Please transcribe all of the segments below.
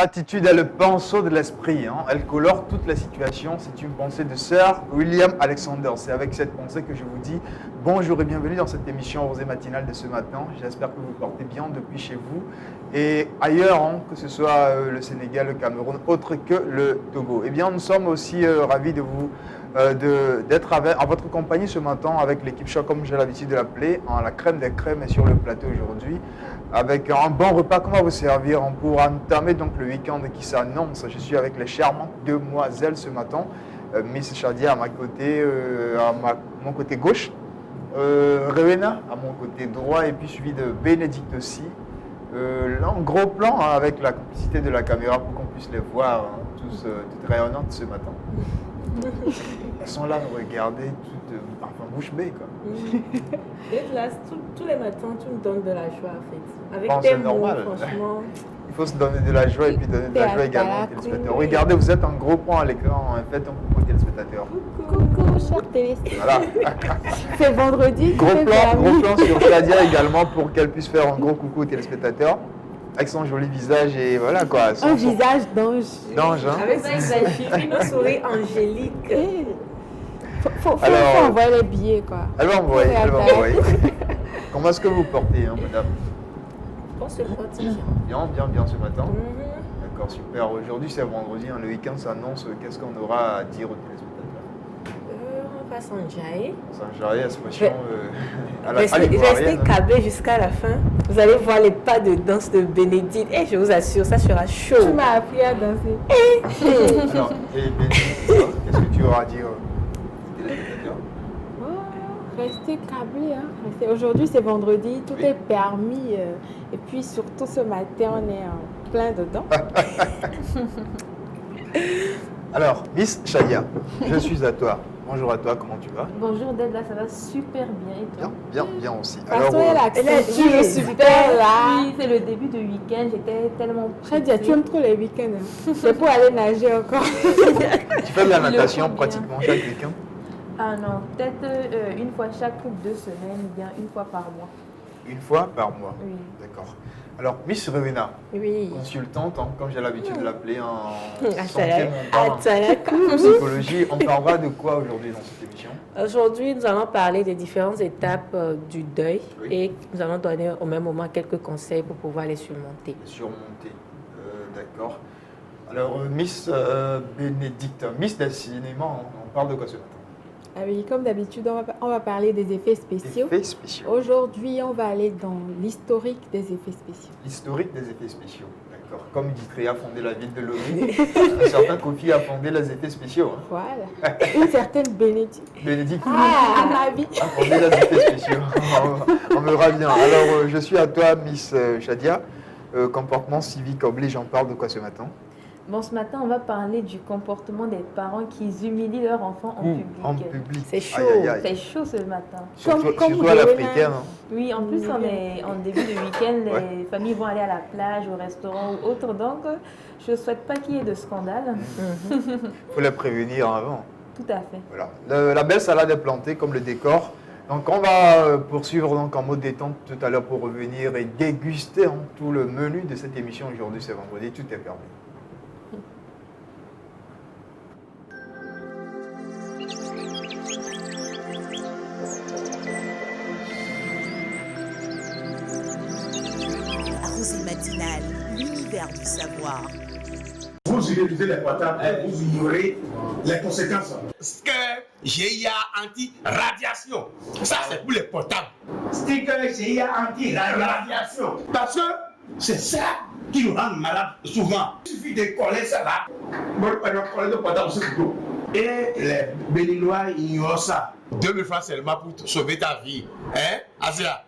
L'attitude est le pinceau de l'esprit. Hein. Elle colore toute la situation. C'est une pensée de Sir William Alexander. C'est avec cette pensée que je vous dis bonjour et bienvenue dans cette émission Rosée matinale de ce matin. J'espère que vous portez bien depuis chez vous et ailleurs, hein, que ce soit le Sénégal, le Cameroun, autre que le Togo. Eh bien, nous sommes aussi ravis de vous d'être en votre compagnie ce matin avec l'équipe Choc, comme j'ai l'habitude de l'appeler. La crème des crèmes est sur le plateau aujourd'hui avec un bon repas qu'on va vous servir pour entamer donc le week-end qui s'annonce. Je suis avec les charmantes demoiselles ce matin. Miss Shadia à ma côté, mon côté gauche, Rewena à mon côté droit et puis suivi de Bénédicte aussi. Là, en gros plan hein, avec la complicité de la caméra pour qu'on puisse les voir hein, tous toutes rayonnantes ce matin. Elles sont là à nous regarder, toutes enfin bouche bée quoi. Et là, tous les matins, tu me donnes de la joie en fait. Avec Bon, tes c'est mots, normal. franchement. Il faut se donner de la joie et puis donner de la joie également aux téléspectateurs. Regardez, vous êtes en gros plan à l'écran, faites un coucou aux téléspectateurs. Coucou, chers téléspectateurs. Voilà. C'est vendredi. Gros plan sur Shadia également pour qu'elle puisse faire un gros coucou aux téléspectateurs. Avec son joli visage et voilà quoi. Un visage d'ange. D'ange, hein. Avec ça, exagéré, nos souris angéliques. Faut envoyer les billets quoi. Elle va envoyer. Comment est-ce que vous portez, hein, madame? On se porte bien. Bien ce matin. D'accord, super. Aujourd'hui c'est vendredi, hein, le week-end s'annonce. Qu'est-ce qu'on aura à dire aux téléspectateurs? On va s'enjailler. S'enjailler, expression Restez câblés jusqu'à la fin. Vous allez voir les pas de danse de Bénédicte. Et je vous assure, ça sera chaud. Tu m'as appris à danser. Alors, Bénédicte, qu'est-ce que tu auras à dire aux téléspectateurs? Restez câblés. Hein. Aujourd'hui c'est vendredi, tout est permis. Et puis surtout ce matin, on est plein dedans. Alors, Miss Shadia, je suis à toi. Bonjour à toi, comment tu vas? Bonjour Dedla, ça va super bien et toi? Bien aussi. Alors, elle a tu es super là. Oui, c'est le début de week-end, j'étais tellement Shadia, tu aimes trop les week-ends. Hein. C'est pour aller nager encore. Tu fais de la natation pratiquement chaque week-end? Ah non, peut-être une fois chaque 2 semaines ou bien une fois par mois. Une fois par mois? Oui. D'accord. Alors, Miss Rewena, Oui. consultante, hein, comme j'ai l'habitude de l'appeler en Assalamu. psychologie, on parlera de quoi aujourd'hui dans cette émission? Aujourd'hui, nous allons parler des différentes étapes du deuil et nous allons donner au même moment quelques conseils pour pouvoir les surmonter. Surmonter, d'accord. Alors, Miss Bénédicte, Miss décidément, on parle de quoi ce matin? Ah oui, comme d'habitude, on va parler des effets spéciaux. Effets spéciaux. Aujourd'hui, on va aller dans l'historique des effets spéciaux. L'historique des effets spéciaux, d'accord. Comme Ditré a fondé la ville de Lomé, un certain Kofi a fondé les effets spéciaux. Hein. Voilà. Une certaine Bénédicte. Bénédicte À ma vie. a fondé les effets spéciaux. On verra bien. Alors, je suis à toi, Miss Shadia. Comportement civique oblige, on parle de quoi ce matin? Bon, ce matin, on va parler du comportement des parents qui humilient leurs enfants en public. En public. C'est chaud. Aïe, aïe, aïe. C'est chaud ce matin. Surtout à l'africaine. Hein. Oui, en plus, on est en début de week-end, les familles vont aller à la plage, au restaurant ou autre, donc je ne souhaite pas qu'il y ait de scandale. Il faut les prévenir avant. Tout à fait. Voilà. La belle salade est plantée comme le décor. Donc on va poursuivre donc en mode détente tout à l'heure pour revenir et déguster hein, tout le menu de cette émission aujourd'hui, c'est vendredi, tout est permis. Rosée matinale, l'univers du savoir. Vous utilisez les portables, vous ignorez les conséquences. Sticker GIA anti-radiation. Ça, c'est pour les portables. Sticker GIA anti-radiation. Parce que c'est ça qui nous rend malades souvent. Il suffit de coller ça là. Bon, on va coller le portable sur le dos. Et les Béninois ignorent ça. 2000 francs seulement pour sauver ta vie. Hein, Asia?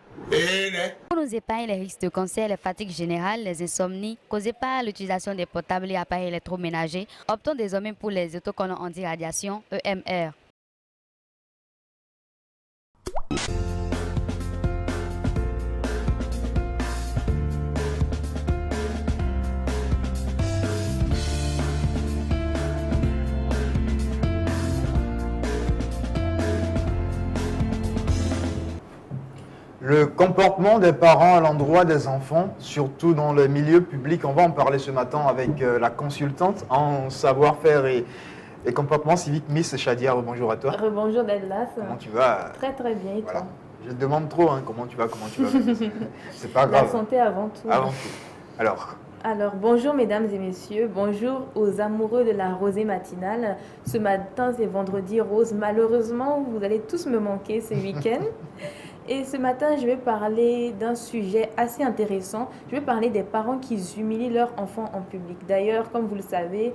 Pour nous épargner les risques de cancer, les fatigues générales, les insomnies causées par l'utilisation des portables et appareils électroménagers, optons désormais pour les autocollants anti-radiation EMR. Le le comportement des parents à l'endroit des enfants, surtout dans le milieu public. On va en parler ce matin avec la consultante en savoir-faire et comportement civique, Miss Shadia. Bonjour à toi. Rebonjour Dellas. Comment tu vas? Très très bien et Voilà. toi? Je te demande trop, hein, comment tu vas. C'est pas grave. La santé avant tout. Avant tout. Alors, bonjour mesdames et messieurs, bonjour aux amoureux de la rosée matinale. Ce matin, c'est vendredi rose. Malheureusement, vous allez tous me manquer ce week-end. Et ce matin, je vais parler d'un sujet assez intéressant. Je vais parler des parents qui humilient leurs enfants en public. D'ailleurs, comme vous le savez,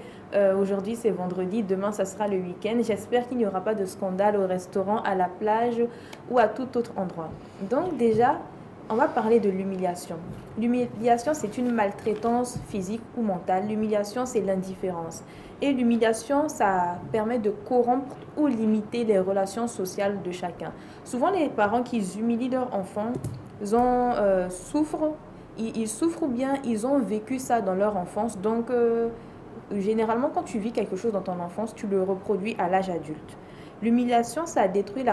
aujourd'hui c'est vendredi, demain ça sera le week-end. J'espère qu'il n'y aura pas de scandale au restaurant, à la plage ou à tout autre endroit. Donc déjà, on va parler de l'humiliation. L'humiliation, c'est une maltraitance physique ou mentale. L'humiliation, c'est l'indifférence. Et l'humiliation, ça permet de corrompre ou limiter les relations sociales de chacun. Souvent, les parents qui humilient leurs enfants souffrent ou bien ils ont vécu ça dans leur enfance. Donc, généralement, quand tu vis quelque chose dans ton enfance, tu le reproduis à l'âge adulte. L'humiliation, ça détruit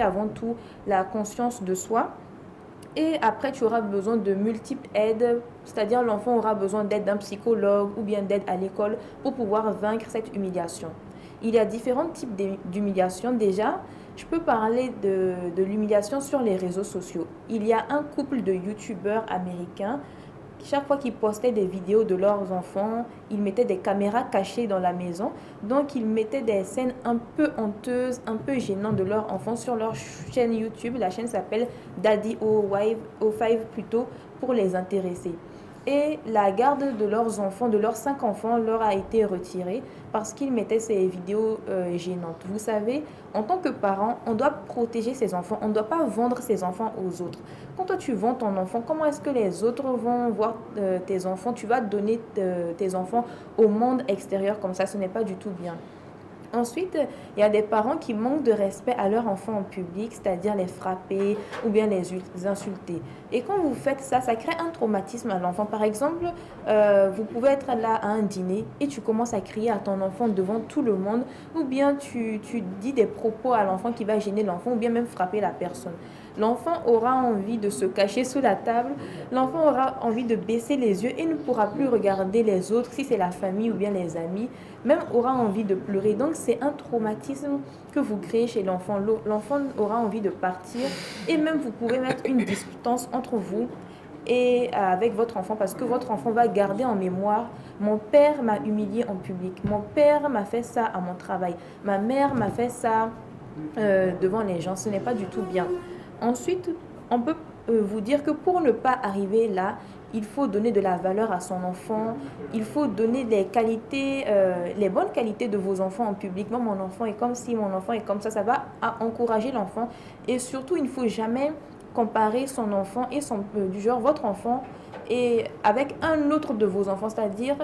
avant tout la conscience de soi. Et après, tu auras besoin de multiples aides, c'est-à-dire l'enfant aura besoin d'aide d'un psychologue ou bien d'aide à l'école pour pouvoir vaincre cette humiliation. Il y a différents types d'humiliation. Déjà, je peux parler de l'humiliation sur les réseaux sociaux. Il y a un couple de youtubeurs américains. Chaque fois qu'ils postaient des vidéos de leurs enfants, ils mettaient des caméras cachées dans la maison. Donc, ils mettaient des scènes un peu honteuses, un peu gênantes de leurs enfants sur leur chaîne YouTube. La chaîne s'appelle Daddy O5 plutôt, pour les intéresser. Et la garde de leurs enfants, de leurs 5 enfants, leur a été retirée parce qu'ils mettaient ces vidéos gênantes. Vous savez, en tant que parent, on doit protéger ses enfants. On ne doit pas vendre ses enfants aux autres. Quand toi, tu vends ton enfant, comment est-ce que les autres vont voir tes enfants? Tu vas donner tes enfants au monde extérieur comme ça. Ce n'est pas du tout bien. Ensuite, il y a des parents qui manquent de respect à leurs enfants en public, c'est-à-dire les frapper ou bien les insulter. Et quand vous faites ça, ça crée un traumatisme à l'enfant. Par exemple, vous pouvez être là à un dîner et tu commences à crier à ton enfant devant tout le monde, ou bien tu dis des propos à l'enfant qui va gêner l'enfant, ou bien même frapper la personne. L'enfant aura envie de se cacher sous la table, l'enfant aura envie de baisser les yeux et ne pourra plus regarder les autres, si c'est la famille ou bien les amis, même aura envie de pleurer. Donc c'est un traumatisme que vous créez chez l'enfant. L'enfant aura envie de partir et même vous pouvez mettre une distance entre vous et avec votre enfant, parce que votre enfant va garder en mémoire: mon père m'a humilié en public, mon père m'a fait ça à mon travail, ma mère m'a fait ça devant les gens. Ce n'est pas du tout bien. Ensuite, on peut vous dire que pour ne pas arriver là, il faut donner de la valeur à son enfant. Il faut donner des qualités, les bonnes qualités de vos enfants en public. Moi, mon enfant est comme ci, mon enfant est comme ça. Ça va encourager l'enfant. Et surtout, il ne faut jamais comparer son enfant et du genre votre enfant et avec un autre de vos enfants. C'est-à-dire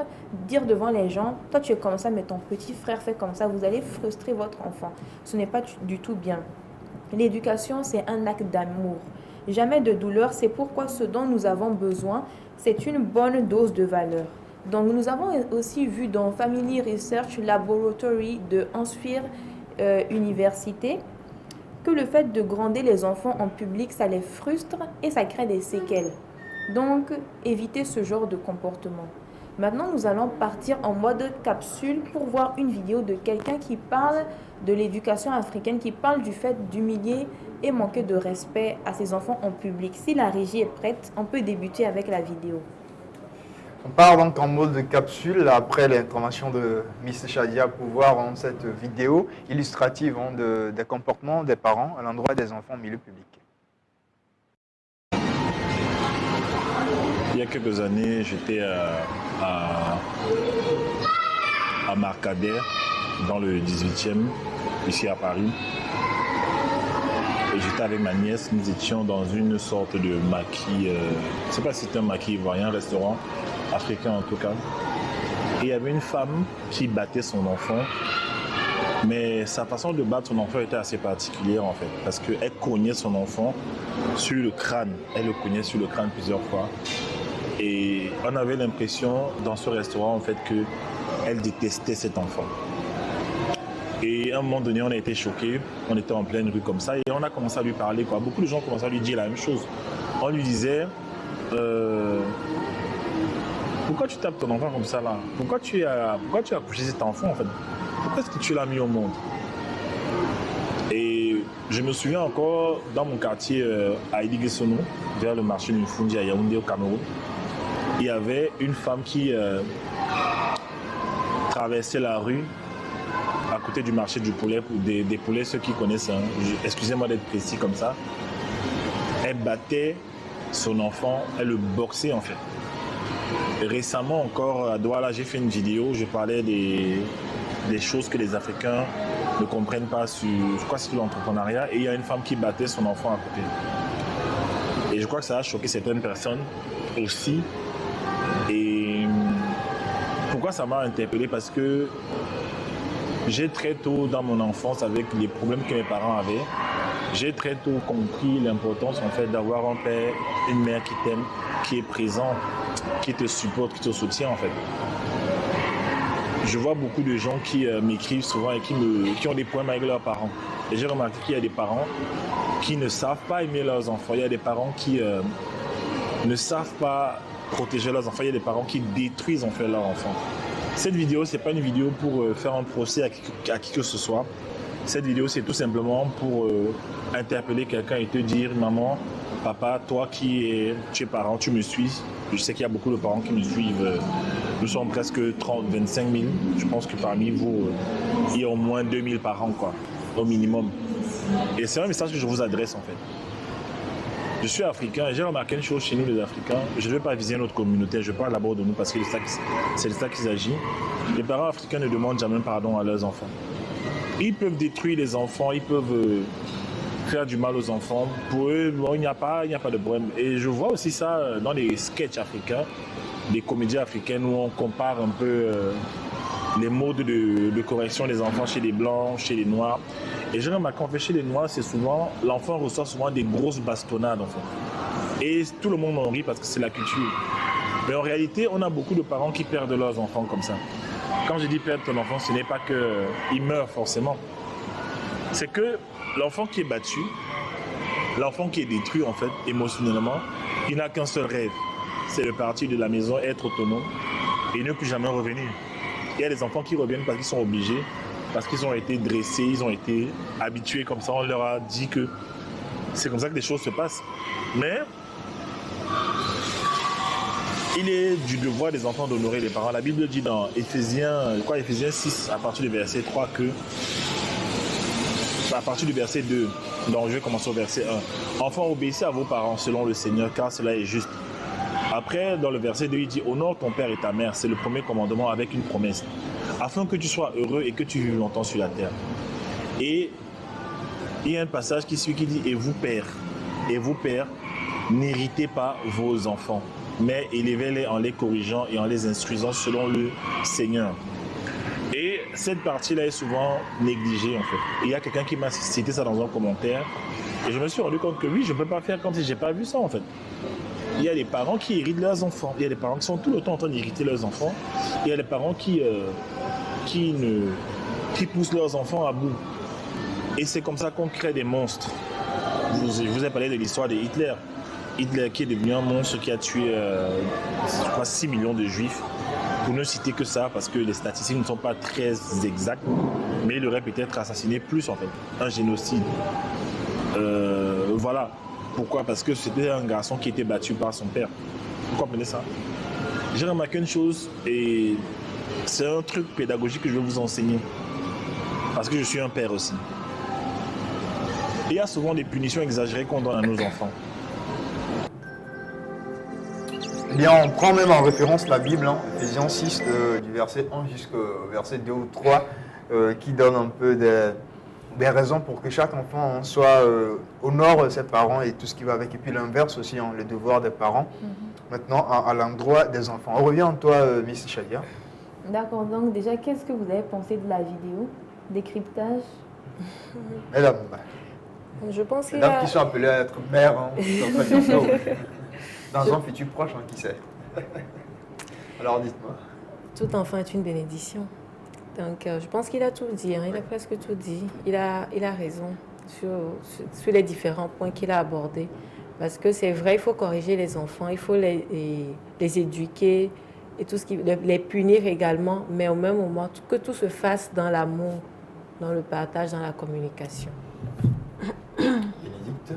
dire devant les gens: toi tu es comme ça, mais ton petit frère fait comme ça. Vous allez frustrer votre enfant. Ce n'est pas du tout bien. L'éducation, c'est un acte d'amour. Jamais de douleur, c'est pourquoi ce dont nous avons besoin, c'est une bonne dose de valeur. Donc, nous avons aussi vu dans Family Research Laboratory de Hansfield Université que le fait de gronder les enfants en public, ça les frustre et ça crée des séquelles. Donc, évitez ce genre de comportement. Maintenant, nous allons partir en mode capsule pour voir une vidéo de quelqu'un qui parle de l'éducation africaine, qui parle du fait d'humilier et manquer de respect à ses enfants en public. Si la régie est prête, on peut débuter avec la vidéo. On part donc en mode capsule après l'intervention de Miss Shadia pour voir cette vidéo illustrative des comportements des parents à l'endroit des enfants au milieu public. Il y a quelques années, j'étais à Marcader, dans le 18e, ici à Paris. Et j'étais avec ma nièce, nous étions dans une sorte de maquis, je ne sais pas si c'était un maquis ivoirien, un restaurant africain en tout cas. Et il y avait une femme qui battait son enfant, mais sa façon de battre son enfant était assez particulière en fait, parce qu'elle cognait son enfant sur le crâne, elle le cognait sur le crâne plusieurs fois. Et on avait l'impression dans ce restaurant en fait qu'elle détestait cet enfant. Et à un moment donné, on a été choqués. On était en pleine rue comme ça et on a commencé à lui parler, quoi. Beaucoup de gens commençaient à lui dire la même chose. On lui disait pourquoi tu tapes ton enfant comme ça là? Pourquoi tu as accouché cet enfant en fait? Pourquoi est-ce que tu l'as mis au monde? Et je me souviens encore dans mon quartier à Idigesono, vers le marché de Nfundi à Yaoundé au Cameroun, il y avait une femme qui traversait la rue à côté du marché du poulet, des poulets, ceux qui connaissent, hein, excusez-moi d'être précis comme ça. Elle battait son enfant, elle le boxait en fait. Et récemment encore à Douala, j'ai fait une vidéo, je parlais des choses que les Africains ne comprennent pas sur l'entrepreneuriat, et il y a une femme qui battait son enfant à côté. Et je crois que ça a choqué certaines personnes aussi. Et pourquoi ça m'a interpellé? Parce que j'ai très tôt dans mon enfance, avec les problèmes que mes parents avaient, j'ai très tôt compris l'importance en fait d'avoir un père, une mère qui t'aime, qui est présent, qui te supporte, qui te soutient en fait. Je vois beaucoup de gens qui m'écrivent souvent et qui ont des problèmes avec leurs parents. Et j'ai remarqué qu'il y a des parents qui ne savent pas aimer leurs enfants. Il y a des parents qui ne savent pas protéger leurs enfants. Il y a des parents qui détruisent en fait leurs enfants. Cette vidéo, ce n'est pas une vidéo pour faire un procès à qui que ce soit. Cette vidéo, c'est tout simplement pour interpeller quelqu'un et te dire, maman, papa, toi tu es parent, tu me suis. Je sais qu'il y a beaucoup de parents qui me suivent. Nous sommes presque 30, 25 000. Je pense que parmi vous, il y a au moins 2 000 parents, quoi, au minimum. Et c'est un message que je vous adresse, en fait. Je suis africain et j'ai remarqué une chose chez nous, les Africains. Je ne vais pas viser notre communauté, je parle d'abord de nous parce que c'est de ça qu'il s'agit. Les parents africains ne demandent jamais pardon à leurs enfants. Ils peuvent détruire les enfants, ils peuvent faire du mal aux enfants. Pour eux, bon, il n'y a pas de problème. Et je vois aussi ça dans les sketchs africains, des comédies africaines où on compare un peu les modes de correction des enfants chez les blancs, chez les noirs. Et j'ai remarqué qu'en fait, chez les noirs, c'est souvent, l'enfant reçoit souvent des grosses bastonnades en fait. Et tout le monde en rit parce que c'est la culture. Mais en réalité, on a beaucoup de parents qui perdent leurs enfants comme ça. Quand je dis perdre ton enfant, ce n'est pas qu'il meurt forcément. C'est que l'enfant qui est battu, l'enfant qui est détruit en fait émotionnellement, il n'a qu'un seul rêve. C'est de partir de la maison, être autonome et ne plus jamais revenir. Il y a des enfants qui reviennent parce qu'ils sont obligés, parce qu'ils ont été dressés, ils ont été habitués comme ça. On leur a dit que c'est comme ça que les choses se passent. Mais il est du devoir des enfants d'honorer les parents. La Bible dit dans Éphésiens 6, à partir du verset 3, à partir du verset 2, donc je vais commencer au verset 1. Enfants, obéissez à vos parents selon le Seigneur, car cela est juste. Après, dans le verset 2, il dit, honore ton père et ta mère. C'est le premier commandement avec une promesse, afin que tu sois heureux et que tu vives longtemps sur la terre. Et il y a un passage qui suit qui dit, et vous pères, n'héritez pas vos enfants, mais élevez-les en les corrigeant et en les instruisant selon le Seigneur. Et cette partie-là est souvent négligée en fait. Et il y a quelqu'un qui m'a cité ça dans un commentaire et je me suis rendu compte que oui, je ne peux pas faire comme si je n'ai pas vu ça en fait. Il y a des parents qui héritent leurs enfants, il y a des parents qui sont tout le temps en train d'hériter leurs enfants, il y a des parents qui poussent leurs enfants à bout. Et c'est comme ça qu'on crée des monstres. Je vous ai parlé de l'histoire de Hitler. Hitler qui est devenu un monstre qui a tué 6 millions de juifs. Pour ne citer que ça, parce que les statistiques ne sont pas très exactes, mais il aurait peut-être assassiné plus en fait. Un génocide. Voilà. Pourquoi? Parce que c'était un garçon qui était battu par son père. Vous comprenez ça? J'ai remarqué une chose, et c'est un truc pédagogique que je vais vous enseigner. Parce que je suis un père aussi. Il y a souvent des punitions exagérées qu'on donne à nos enfants. Eh bien, on prend même en référence la Bible, hein, Éphésiens 6, du verset 1 jusqu'au verset 2 ou 3, qui donne un peu des raisons pour que chaque enfant honore ses parents et tout ce qui va avec. Et puis l'inverse aussi, hein, le devoir des parents. Maintenant, à l'endroit des enfants. On revient à toi, Miss Chadia. D'accord, donc déjà, qu'est-ce que vous avez pensé de la vidéo? Décryptage? Mesdames, Je pense qu'il y mesdames a... qui sont appelées à être mères, hein, dans un futur proche, hein, qui sait. Alors dites-moi. Tout enfant est une bénédiction. Donc, je pense qu'il a tout dit, hein, il a presque tout dit. Il a raison sur les différents points qu'il a abordés. Parce que c'est vrai, il faut corriger les enfants, il faut les éduquer, et tout ce les punir également, mais au même moment, que tout se fasse dans l'amour, dans le partage, dans la communication. Bénédicte?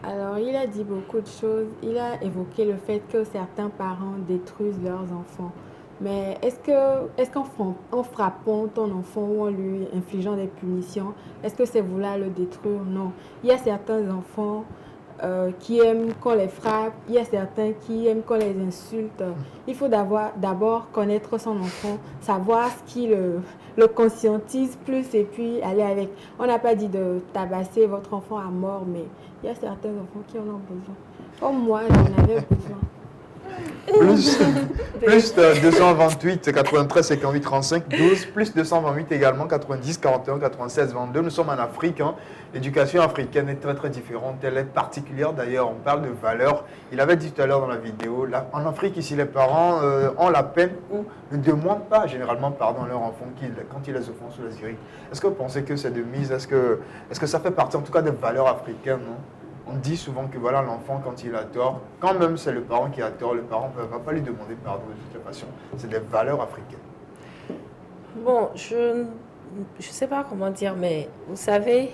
Alors, il a dit beaucoup de choses. Il a évoqué le fait que certains parents détruisent leurs enfants. Mais est-ce qu'en frappant ton enfant ou en lui infligeant des punitions, est-ce que c'est vouloir le détruire? Non. Il y a certains enfants qui aiment qu'on les frappe, il y a certains qui aiment qu'on les insulte. Il faut d'abord connaître son enfant, savoir ce qui le conscientise plus et puis aller avec. On n'a pas dit de tabasser votre enfant à mort, mais il y a certains enfants qui en ont besoin. Comme moi, j'en avais besoin. Plus 228 93 58 35 12 plus 228 également 90 41 96 22. Nous sommes en Afrique. Hein. L'éducation africaine est très très différente. Elle est particulière d'ailleurs. On parle de valeurs. Il avait dit tout à l'heure dans la vidéo. En Afrique ici, les parents ont la peine ou ne demandent pas généralement pardon à leurs enfants quand ils les offensent ou les irritent. Est-ce que vous pensez que c'est de mise? Est-ce que ça fait partie en tout cas des valeurs africaines, non? On dit souvent que voilà, l'enfant, quand il a tort, quand même c'est le parent qui a tort, le parent ne va pas lui demander pardon de toute façon. C'est des valeurs africaines. Bon, je sais pas comment dire, mais vous savez,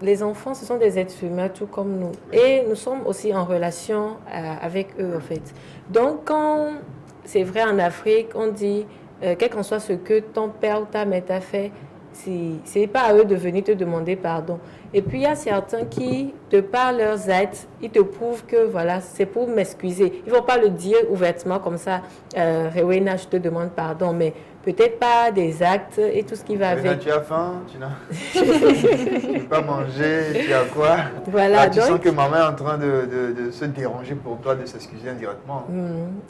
les enfants, ce sont des êtres humains tout comme nous. Et nous sommes aussi en relation avec eux, en fait. Donc, quand c'est vrai en Afrique, on dit, quel qu'en soit ce que ton père ou ta mère t'a fait, c'est pas à eux de venir te demander pardon. Et puis, il y a certains qui, de par leurs actes, ils te prouvent que, voilà, c'est pour m'excuser. Ils ne vont pas le dire ouvertement comme ça, Rewena, je te demande pardon, mais peut-être pas des actes et tout ce qui va Rewena, avec. tu as faim? Tu ne peux pas manger? Tu as quoi? Voilà. Là, tu sens que maman est en train de se déranger pour toi, de s'excuser indirectement.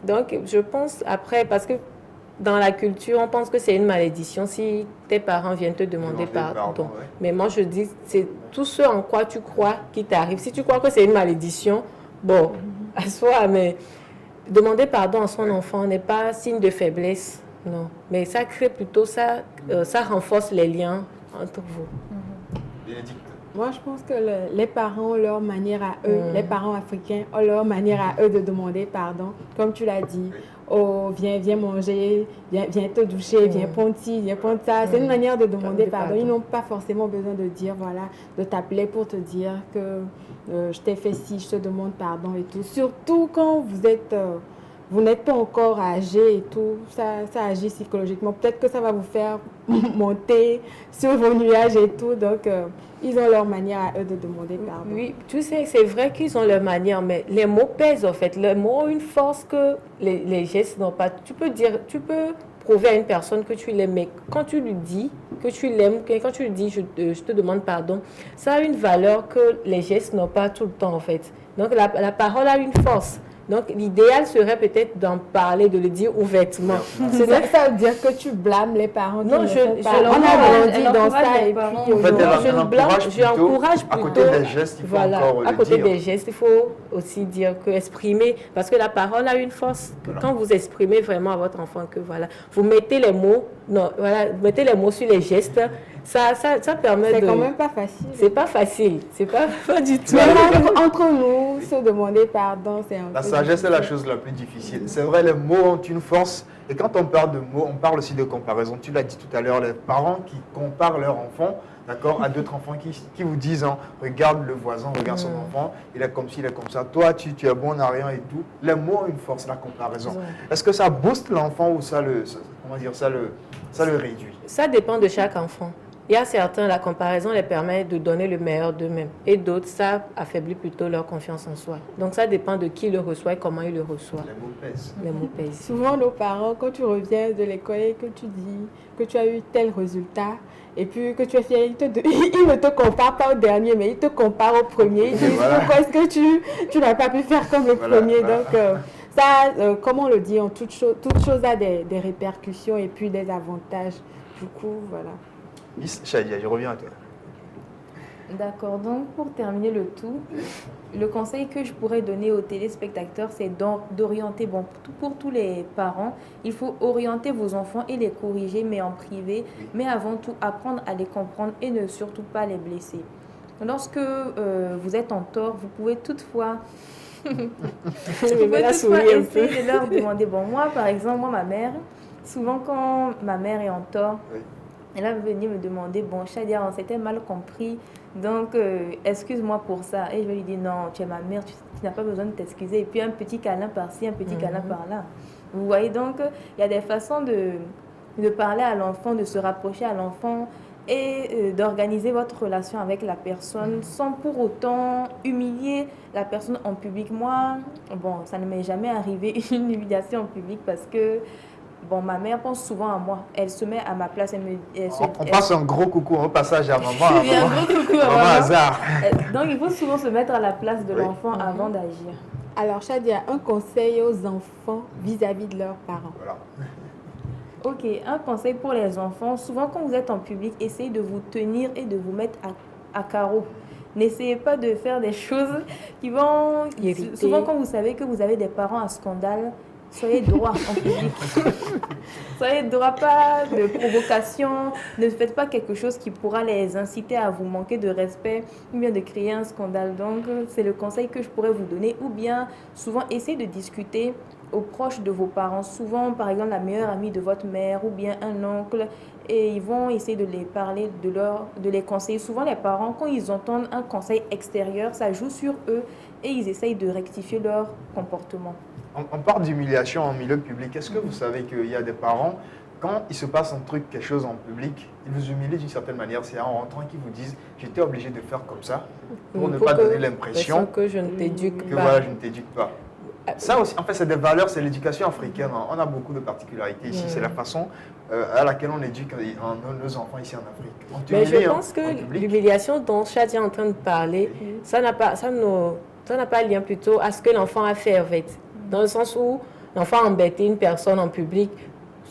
Donc, je pense, après, parce que dans la culture, on pense que c'est une malédiction si tes parents viennent te demander pardon. Ouais. Mais moi, je dis, c'est tout ce en quoi tu crois qui t'arrive. Si tu crois que c'est une malédiction, bon, à soi, mais demander pardon à son enfant n'est pas signe de faiblesse, non. Mais ça crée plutôt, ça renforce les liens entre vous. Bénédicte. Moi, je pense que les parents ont leur manière à eux, les parents africains ont leur manière à eux de demander pardon, comme tu l'as dit. Oh, viens manger, viens te doucher, viens prendre ci, viens prendre ça. C'est une manière de demander pardon. Ils n'ont pas forcément besoin de dire, voilà, de t'appeler pour te dire que je t'ai fait ci, je te demande pardon et tout. Surtout quand vous n'êtes pas encore âgé et tout, ça agit psychologiquement. Peut-être que ça va vous faire monter sur vos nuages et tout. Donc, ils ont leur manière à eux de demander pardon. Oui, tu sais, c'est vrai qu'ils ont leur manière, mais les mots pèsent en fait. Les mots ont une force que les gestes n'ont pas. Tu peux prouver à une personne que tu l'aimes, mais quand tu lui dis que tu l'aimes, quand tu lui dis je te demande pardon, ça a une valeur que les gestes n'ont pas tout le temps en fait. Donc, la parole a une force. Donc, l'idéal serait peut-être d'en parler, de le dire ouvertement. Ça veut dire que tu blâmes les parents. Non, on a grandi dans ça et puis j'encourage plutôt. À côté des gestes, il faut encore à côté le dire. des gestes, il faut aussi dire que exprimer, parce que la parole a une force. Voilà. Quand vous exprimez vraiment à votre enfant que voilà, vous mettez les mots, vous mettez les mots sur les gestes. Ça permet C'est quand même pas facile. C'est pas facile. C'est pas du tout. Mais entre nous, se demander pardon, c'est un peu. La sagesse est la chose la plus difficile. C'est vrai, les mots ont une force. Et quand on parle de mots, on parle aussi de comparaison. Tu l'as dit tout à l'heure, les parents qui comparent leur enfant, d'accord, à d'autres enfants qui vous disent, hein, regarde le voisin, regarde son enfant, il est comme ci, il est comme ça. Toi, tu es bon à rien et tout. Les mots ont une force, la comparaison. Est-ce que ça booste l'enfant ou ça le réduit? Ça dépend de chaque enfant. Il y a certains, la comparaison les permet de donner le meilleur d'eux-mêmes. Et d'autres, ça affaiblit plutôt leur confiance en soi. Donc, ça dépend de qui le reçoit et comment il le reçoit. Les mots pèsent. Les mots pèsent. Souvent, nos parents, quand tu reviens de l'école et que tu dis que tu as eu tel résultat, et puis que tu es fier, ils ne te comparent pas au dernier, mais ils te comparent au premier. Ils disent, pourquoi est-ce que tu n'as pas pu faire comme le premier? Donc, comme on le dit, toute chose a des répercussions et puis des avantages. Du coup, voilà. Miss Shadia, je reviens à toi. D'accord, donc pour terminer le tout, le conseil que je pourrais donner aux téléspectateurs, c'est d'orienter, bon, pour tous les parents, il faut orienter vos enfants et les corriger, mais en privé, mais avant tout apprendre à les comprendre et ne surtout pas les blesser. Lorsque vous êtes en tort, vous pouvez toutefois, essayer de leur demander, bon, moi par exemple, ma mère, souvent quand ma mère est en tort, elle va venir me demander, bon, Shadia, on s'était mal compris, donc excuse-moi pour ça. Et je vais lui dire, non, tu es ma mère, tu n'as pas besoin de t'excuser. Et puis un petit câlin par-ci, un petit câlin par-là. Vous voyez, donc il y a des façons de parler à l'enfant, de se rapprocher à l'enfant et d'organiser votre relation avec la personne sans pour autant humilier la personne en public. Moi, bon, ça ne m'est jamais arrivé une humiliation en public parce que bon, ma mère pense souvent à moi. Elle se met à ma place. On passe un gros coucou au passage à maman. Oui, un gros coucou à maman Hazard. Donc, il faut souvent se mettre à la place de l'enfant avant d'agir. Alors, Shadia, un conseil aux enfants vis-à-vis de leurs parents. Voilà. Ok, un conseil pour les enfants. Souvent, quand vous êtes en public, essayez de vous tenir et de vous mettre à carreau. N'essayez pas de faire des choses qui vont... Irriter. Souvent, quand vous savez que vous avez des parents à scandale, soyez droit en public. Soyez droit, pas de provocation. Ne faites pas quelque chose qui pourra les inciter à vous manquer de respect ou bien de créer un scandale. Donc, c'est le conseil que je pourrais vous donner. Ou bien, souvent, essayez de discuter aux proches de vos parents. Souvent, par exemple, la meilleure amie de votre mère ou bien un oncle. Et ils vont essayer de les parler, de les conseiller. Souvent, les parents, quand ils entendent un conseil extérieur, ça joue sur eux et ils essayent de rectifier leur comportement. On parle d'humiliation en milieu public. Est-ce que vous savez qu'il y a des parents, quand il se passe un truc, quelque chose en public, ils vous humilient d'une certaine manière. C'est en rentrant qu'ils vous disent « j'étais obligé de faire comme ça pour ne pas donner l'impression que je ne t'éduque que pas. voilà, je ne t'éduque pas ». Ça aussi, en fait, c'est des valeurs, c'est l'éducation africaine. On a beaucoup de particularités ici. C'est la façon à laquelle on éduque nos enfants ici en Afrique. Mais je pense que l'humiliation dont Shadia est en train de parler, ça n'a pas lien plutôt à ce que l'enfant a fait en fait. Dans le sens où l'enfant a embêté une personne en public,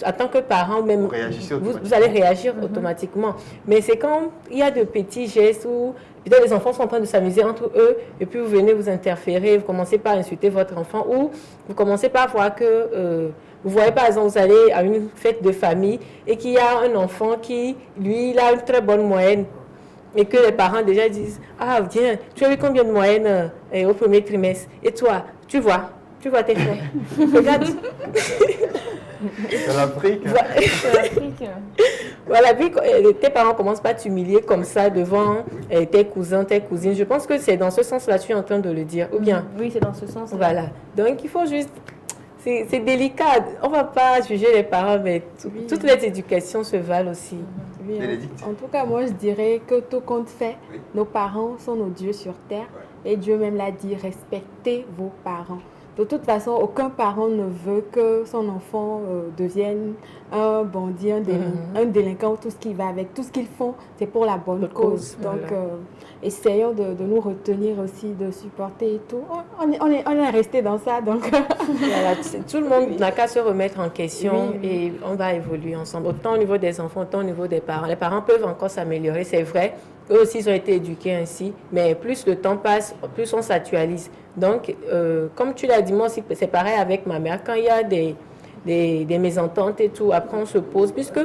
en tant que parent, même, vous allez réagir automatiquement. Mais c'est quand il y a de petits gestes où peut-être les enfants sont en train de s'amuser entre eux et puis vous venez vous interférer, vous commencez par insulter votre enfant ou vous commencez par voir que, vous voyez par exemple, vous allez à une fête de famille et qu'il y a un enfant qui, lui, il a une très bonne moyenne. Et que les parents déjà disent, ah viens, tu as eu combien de moyenne au premier trimestre? Et toi, tu vois tes frères. Regarde. C'est l'Afrique. Voilà, puis tes parents commencent pas à t'humilier comme ça devant tes cousins, tes cousines. Je pense que c'est dans ce sens-là que tu es en train de le dire. Ou bien? Oui, c'est dans ce sens-là. Voilà. Donc, il faut juste... C'est délicat. On ne va pas juger les parents, mais toutes les éducations se valent aussi. Oui, en tout cas, moi, je dirais que tout compte fait, nos parents sont nos dieux sur terre. Et Dieu même l'a dit, respectez vos parents. De toute façon, aucun parent ne veut que son enfant devienne un bandit, un délinquant, tout ce qui va avec. Tout ce qu'ils font, c'est pour la bonne cause. Donc, essayons de nous retenir aussi, de supporter et tout. On est resté dans ça. Donc. Voilà, tout le monde n'a qu'à se remettre en question et on va évoluer ensemble. Autant au niveau des enfants, autant au niveau des parents. Les parents peuvent encore s'améliorer, c'est vrai. Eux aussi, ils ont été éduqués ainsi. Mais plus le temps passe, plus on s'actualise. Donc, comme tu l'as dit, moi aussi, c'est pareil avec ma mère. Quand il y a des mésententes et tout, après on se pose. Puisque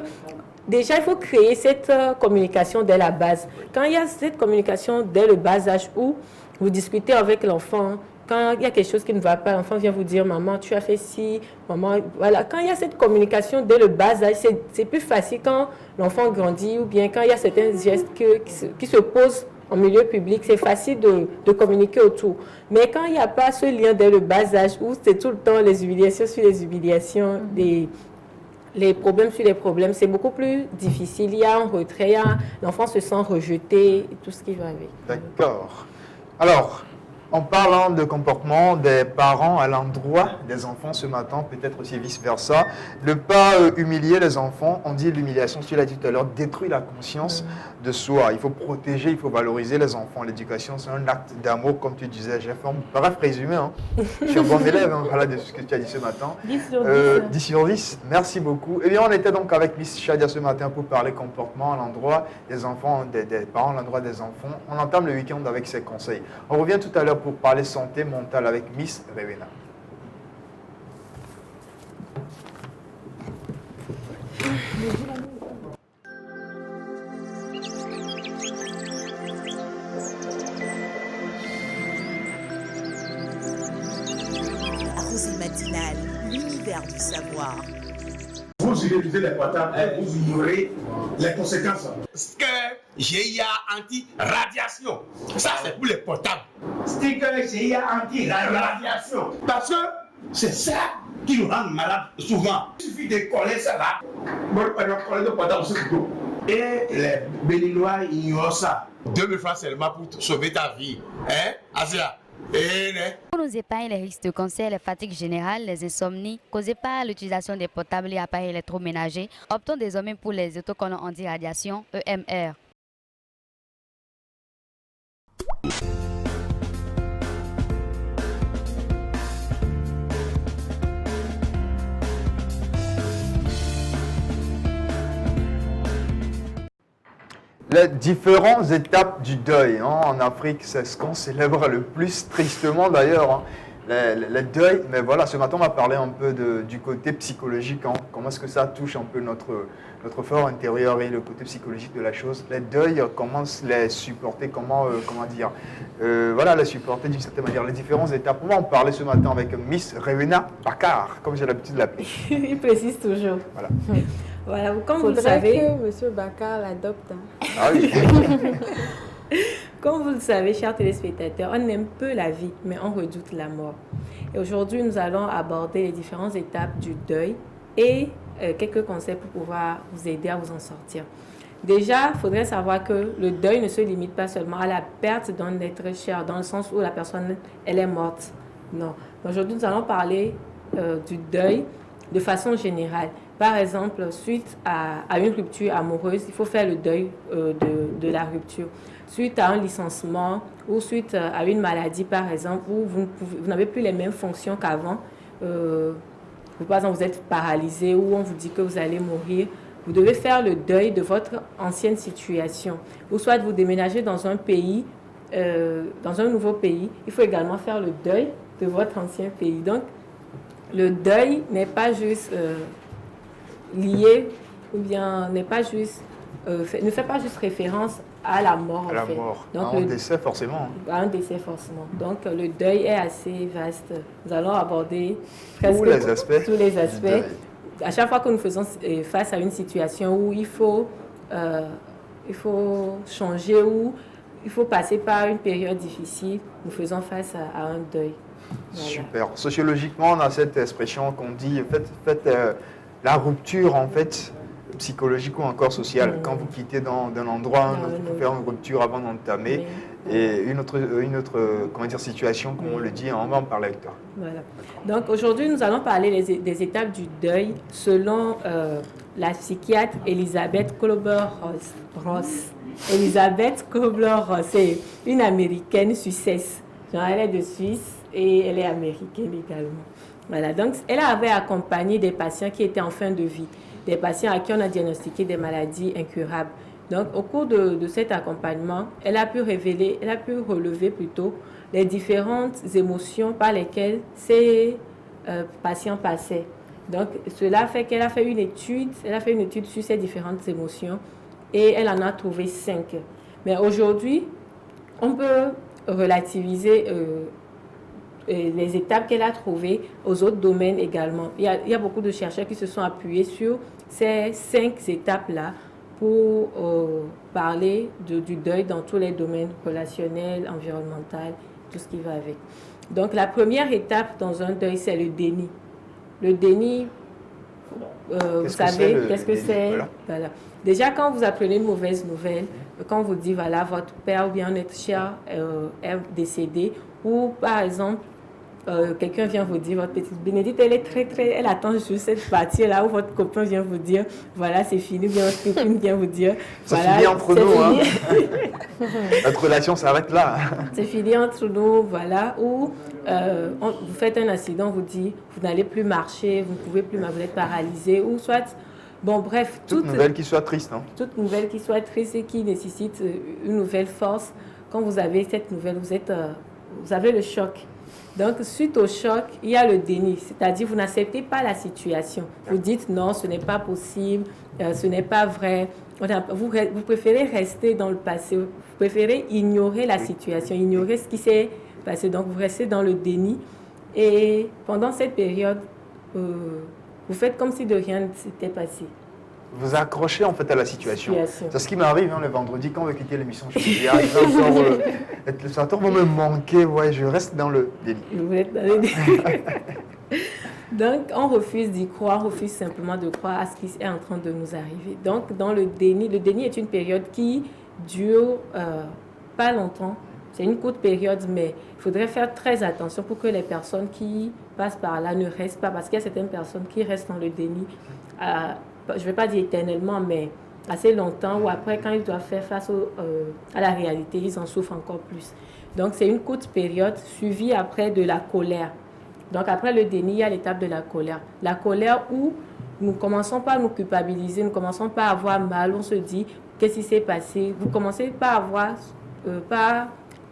déjà, il faut créer cette communication dès la base. Quand il y a cette communication dès le bas âge où vous discutez avec l'enfant, quand il y a quelque chose qui ne va pas, l'enfant vient vous dire « Maman, tu as fait ci, maman... » Voilà. Quand il y a cette communication dès le bas âge, c'est plus facile quand l'enfant grandit ou bien quand il y a certains gestes qui se posent en milieu public, c'est facile de communiquer autour. Mais quand il n'y a pas ce lien dès le bas âge où c'est tout le temps les humiliations sur les humiliations, les problèmes sur les problèmes, c'est beaucoup plus difficile. Il y a un retrait, l'enfant se sent rejeté, et tout ce qui va avec. D'accord. Alors, En parlant de comportement des parents à l'endroit des enfants ce matin, peut-être aussi vice-versa, ne pas humilier les enfants, on dit l'humiliation, tu l'as dit tout à l'heure, détruit la conscience de soi. Il faut protéger, il faut valoriser les enfants. L'éducation, c'est un acte d'amour, comme tu disais. J'ai fait un bref résumé. Je suis un bon élève, voilà, de ce que tu as dit ce matin. 10 sur 10. 10 sur 10, merci beaucoup. Eh bien, on était donc avec Miss Shadia ce matin pour parler comportement à l'endroit des enfants, des parents à l'endroit des enfants. On entame le week-end avec ses conseils. On revient tout à l'heure pour parler santé mentale avec Miss Rewena. Rosée matinale, l'univers du savoir. Vous utilisez les portables et vous ignorez les conséquences. Sticker GIA anti-radiation. Ça, c'est pour les portables. Sticker GIA anti-radiation. Parce que c'est ça qui nous rend malades souvent. Il suffit de coller ça là. Bon, on va coller le portable sur le dos. Et les Béninois ignorent ça. 2000 francs seulement pour sauver ta vie. Hein, Asia? Pour nous épargner les risques de cancer, les fatigues générales, les insomnies causées par l'utilisation des portables et appareils électroménagers, optons désormais pour les autocollants anti-radiation EMR. Les différentes étapes du deuil. En Afrique, c'est ce qu'on célèbre le plus tristement d'ailleurs. Les deuils. Mais voilà, ce matin, on va parler un peu du côté psychologique. Comment est-ce que ça touche un peu notre fort intérieur et le côté psychologique de la chose. Les deuils, comment les supporter, comment dire, voilà, les supporter d'une certaine manière, les différentes étapes. On va en parler ce matin avec Miss Rewena Bakar, comme j'ai l'habitude de l'appeler. Il précise toujours. Voilà. Voilà, comme vous le Faudrait savez. que M. Bakar l'adopte. Ah oui. Comme vous le savez, chers téléspectateurs, on aime peu la vie, mais on redoute la mort. Et aujourd'hui, nous allons aborder les différentes étapes du deuil et quelques conseils pour pouvoir vous aider à vous en sortir. Déjà, il faudrait savoir que le deuil ne se limite pas seulement à la perte d'un être cher, dans le sens où la personne, elle est morte. Non. Aujourd'hui, nous allons parler du deuil de façon générale. Par exemple, suite à une rupture amoureuse, il faut faire le deuil de la rupture. Suite à un licenciement ou suite à une maladie, par exemple, où vous n'avez plus les mêmes fonctions qu'avant. Par exemple, vous êtes paralysé ou on vous dit que vous allez mourir. Vous devez faire le deuil de votre ancienne situation. Ou soit vous déménagez dans un pays, dans un nouveau pays, il faut également faire le deuil de votre ancien pays. Donc, le deuil n'est pas juste lié ou bien n'est pas juste, ne fait pas juste référence à la mort. À la mort. Donc, à un décès forcément. À un décès forcément. Donc le deuil est assez vaste. Nous allons aborder presque tous les aspects. Tous les aspects. À chaque fois que nous faisons face à une situation où il faut changer ou il faut passer par une période difficile, nous faisons face à un deuil. Voilà. Super. Sociologiquement, on a cette expression qu'on dit, faites la rupture en fait, psychologique ou encore sociale. Quand vous quittez d'un endroit, il faut faire une rupture avant d'entamer. Et une autre comment dire, situation, comme on le dit, on va en parler avec toi. Voilà. Donc aujourd'hui, nous allons parler des étapes du deuil selon la psychiatre Elisabeth Kübler-Ross. Elisabeth Kübler-Ross, c'est une américaine suissesse. Genre, elle est de Suisse et elle est américaine également. Voilà. Donc, elle avait accompagné des patients qui étaient en fin de vie, des patients à qui on a diagnostiqué des maladies incurables. Donc, au cours de cet accompagnement, elle a pu relever plutôt les différentes émotions par lesquelles ces patients passaient. Donc, cela fait qu'elle a fait une étude sur ces différentes émotions et elle en a trouvé 5. Mais aujourd'hui, on peut relativiser les étapes qu'elle a trouvées aux autres domaines également. Il y a beaucoup de chercheurs qui se sont appuyés sur ces 5 étapes-là pour parler du deuil dans tous les domaines relationnels, environnemental, tout ce qui va avec. Donc, la première étape dans un deuil, c'est le déni. Le déni, vous savez, qu'est-ce que c'est? Voilà. Déjà, quand vous apprenez une mauvaise nouvelle, quand on vous dit, voilà, votre père ou bien un être cher est décédé, Ou par exemple, quelqu'un vient vous dire, votre petite Bénédicte, elle attend juste cette partie-là où votre copain vient vous dire, voilà, c'est fini, bien votre copine vient vous dire, Ça voilà, finit entre c'est nous, hein. fini. Notre relation s'arrête là. C'est fini entre nous, voilà. Ou vous faites un accident, on vous dit, vous n'allez plus marcher, vous ne pouvez plus, vous êtes paralysé, ou soit, bon bref, Toute nouvelle qui soit triste. Hein. toute nouvelle qui soit triste et qui nécessite une nouvelle force. Quand vous avez cette nouvelle, vous avez le choc. Donc, suite au choc, il y a le déni, c'est-à-dire vous n'acceptez pas la situation. Vous dites non, ce n'est pas possible, ce n'est pas vrai. Vous préférez rester dans le passé, vous préférez ignorer la situation, ignorer ce qui s'est passé. Donc, vous restez dans le déni. Et pendant cette période, vous faites comme si de rien ne s'était passé. Vous accrochez en fait à la situation. C'est ce qui m'arrive le vendredi quand on veut quitter l'émission. Je me dis, ça va me manquer, ouais, je reste dans le déni. Vous êtes dans le déni. Donc, on refuse d'y croire, on refuse simplement de croire à ce qui est en train de nous arriver. Donc, dans le déni est une période qui dure pas longtemps. C'est une courte période, mais il faudrait faire très attention pour que les personnes qui passent par là ne restent pas, parce qu'il y a certaines personnes qui restent dans le déni, je ne vais pas dire éternellement, mais assez longtemps, ou après, quand ils doivent faire face à la réalité, ils en souffrent encore plus. Donc, c'est une courte période suivie après de la colère. Donc, après le déni, il y a l'étape de la colère. La colère où nous ne commençons pas à nous culpabiliser, nous ne commençons pas à avoir mal, on se dit, qu'est-ce qui s'est passé? Vous commencez pas à avoir, pas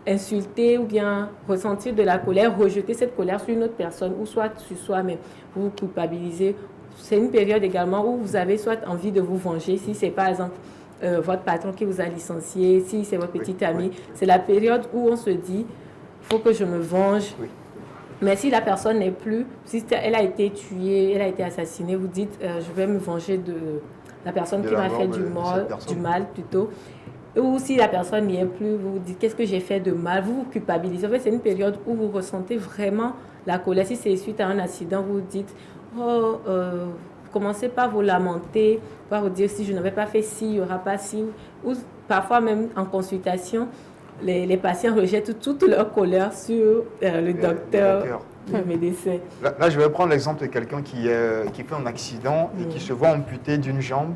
insulter ou bien ressentir de la colère, rejeter cette colère sur une autre personne ou soit sur soi-même. Vous vous culpabilisez. C'est une période également où vous avez soit envie de vous venger, si c'est par exemple votre patron qui vous a licencié, si c'est votre petite amie. C'est la période où on se dit, il faut que je me venge. Oui. Mais si la personne n'est plus, si elle a été tuée, elle a été assassinée, vous dites, je vais me venger de la personne qui m'a fait du mal plutôt. Ou si la personne n'y est plus, vous vous dites, qu'est-ce que j'ai fait de mal? Vous vous culpabilisez. En fait, c'est une période où vous ressentez vraiment la colère. Si c'est suite à un accident, vous vous dites, vous commencez par vous lamenter, par vous dire, si je n'avais pas fait ci, il n'y aura pas ci. Ou parfois même en consultation, les patients rejettent toute leur colère sur le docteur, le médecin. Là, je vais prendre l'exemple de quelqu'un qui fait un accident et qui se voit amputé d'une jambe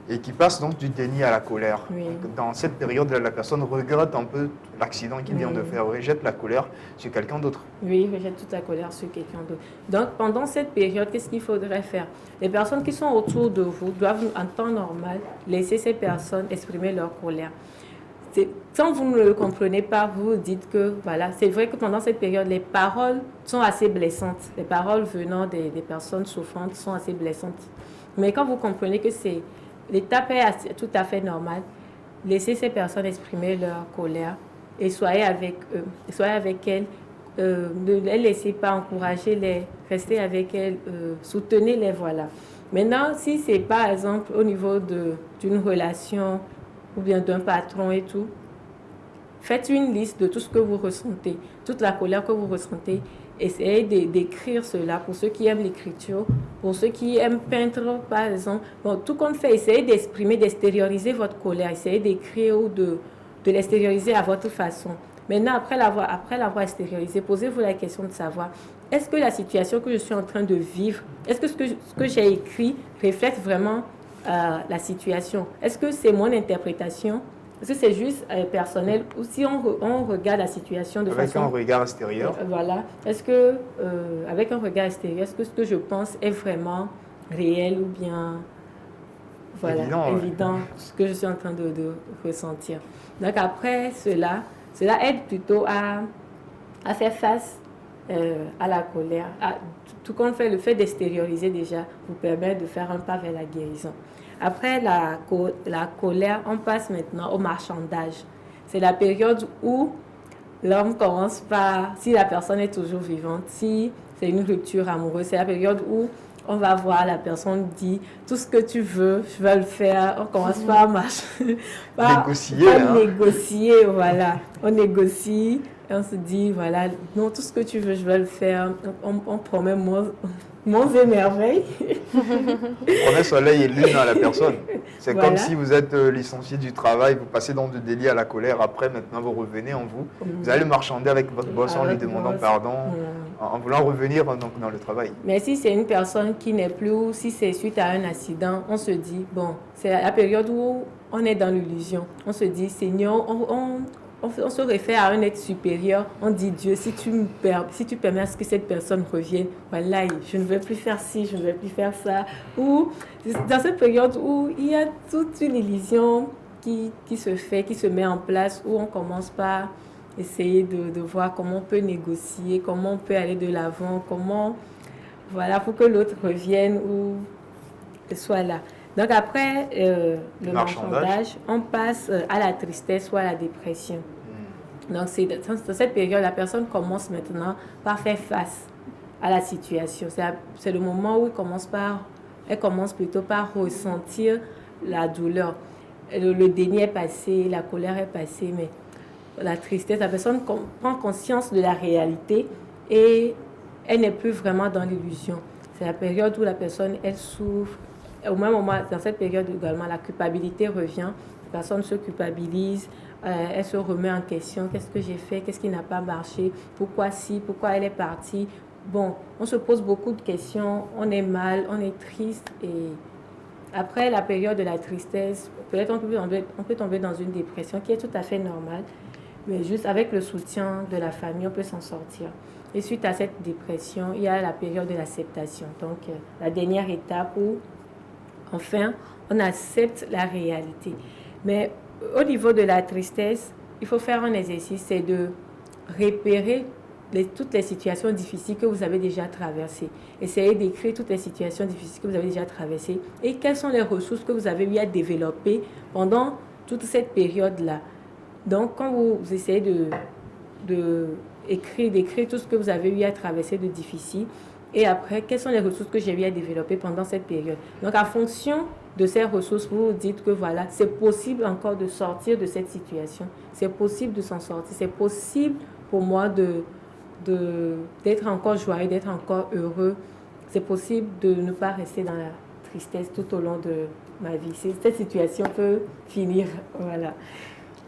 et qui passe donc du déni à la colère. Oui. Dans cette période, la personne regrette un peu l'accident qu'il vient de faire, rejette la colère sur quelqu'un d'autre. Oui, rejette toute la colère sur quelqu'un d'autre. Donc, pendant cette période, qu'est-ce qu'il faudrait faire? Les personnes qui sont autour de vous doivent, en temps normal, laisser ces personnes exprimer leur colère. Quand vous ne le comprenez pas, vous vous dites que, voilà, c'est vrai que pendant cette période, les paroles sont assez blessantes. Les paroles venant des personnes souffrantes sont assez blessantes. Mais quand vous comprenez que l'étape est tout à fait normale, laissez ces personnes exprimer leur colère et soyez avec eux, soyez avec elles. Ne les laissez pas, encouragez-les, restez avec elles, soutenez-les, voilà. Maintenant, si c'est par exemple au niveau d'une relation ou bien d'un patron et tout, faites une liste de tout ce que vous ressentez, toute la colère que vous ressentez. Essayez d'écrire cela pour ceux qui aiment l'écriture, pour ceux qui aiment peindre, par exemple. Bon, tout compte fait, essayez d'exprimer, d'extérioriser votre colère, essayez d'écrire ou de l'extérioriser à votre façon. Maintenant, après l'avoir extériorisé, posez-vous la question de savoir, est-ce que la situation que je suis en train de vivre, est-ce que ce que j'ai écrit reflète vraiment la situation? Est-ce que c'est mon interprétation? Est-ce que c'est juste personnel ou si on regarde la situation de façon... Avec un regard extérieur. Voilà. Est-ce que, avec un regard extérieur, est-ce que ce que je pense est vraiment réel ou bien... Voilà, évident ce que je suis en train de ressentir. Donc après cela aide plutôt à faire face à la colère. Tout compte fait, le fait d'extérioriser déjà vous permet de faire un pas vers la guérison. Après la colère, on passe maintenant au marchandage. C'est la période où l'homme commence par, si la personne est toujours vivante, si c'est une rupture amoureuse, c'est la période où on va voir la personne dit tout ce que tu veux, je vais le faire. On commence par marcher, négocier, voilà. On négocie et on se dit voilà, non, tout ce que tu veux, je vais le faire. On promet moins monts et merveilles. Prenez soleil et lune à la personne. C'est Voilà. comme si vous êtes licencié du travail, vous passez dans le délit à la colère, après maintenant vous revenez en vous. Vous allez marchander avec votre boss en lui Avec demandant boss. pardon, en voulant revenir donc, dans le travail. Mais si c'est une personne qui n'est plus, ou si c'est suite à un accident, on se dit, bon, c'est la période où on est dans l'illusion. On se dit, Seigneur, on se réfère à un être supérieur. On dit, Dieu, si tu permets à ce que cette personne revienne, voilà, je ne vais plus faire ci, je ne vais plus faire ça. Ou dans cette période où il y a toute une illusion qui se met en place, où on commence par essayer de voir comment on peut négocier, comment on peut aller de l'avant, comment, voilà, pour que l'autre revienne ou soit là. Donc après le marchandage, on passe à la tristesse ou à la dépression. Donc c'est dans cette période, la personne commence maintenant par faire face à la situation. C'est le moment où elle commence plutôt par ressentir la douleur. Le déni est passé, la colère est passée, mais la tristesse, la personne prend conscience de la réalité et elle n'est plus vraiment dans l'illusion. C'est la période où la personne, elle souffre. Au même moment, dans cette période également, la culpabilité revient. La personne se culpabilise, elle se remet en question. Qu'est-ce que j'ai fait? Qu'est-ce qui n'a pas marché? Pourquoi si? Pourquoi elle est partie? Bon, on se pose beaucoup de questions. On est mal, on est triste. Et après la période de la tristesse, peut-être on peut tomber dans une dépression qui est tout à fait normale. Mais juste avec le soutien de la famille, on peut s'en sortir. Et suite à cette dépression, il y a la période de l'acceptation. Donc, la dernière étape où, enfin, on accepte la réalité. Mais au niveau de la tristesse, il faut faire un exercice, c'est de repérer toutes les situations difficiles que vous avez déjà traversées. Essayez d'écrire toutes les situations difficiles que vous avez déjà traversées et quelles sont les ressources que vous avez eu à développer pendant toute cette période-là. Donc, quand vous essayez d'écrire tout ce que vous avez eu à traverser de difficile, et après, quelles sont les ressources que j'ai eu à développer pendant cette période. Donc, en fonction de ces ressources, vous vous dites que voilà, c'est possible encore de sortir de cette situation. C'est possible de s'en sortir. C'est possible pour moi d'être encore joyeux, d'être encore heureux. C'est possible de ne pas rester dans la tristesse tout au long de ma vie. Cette situation peut finir, voilà.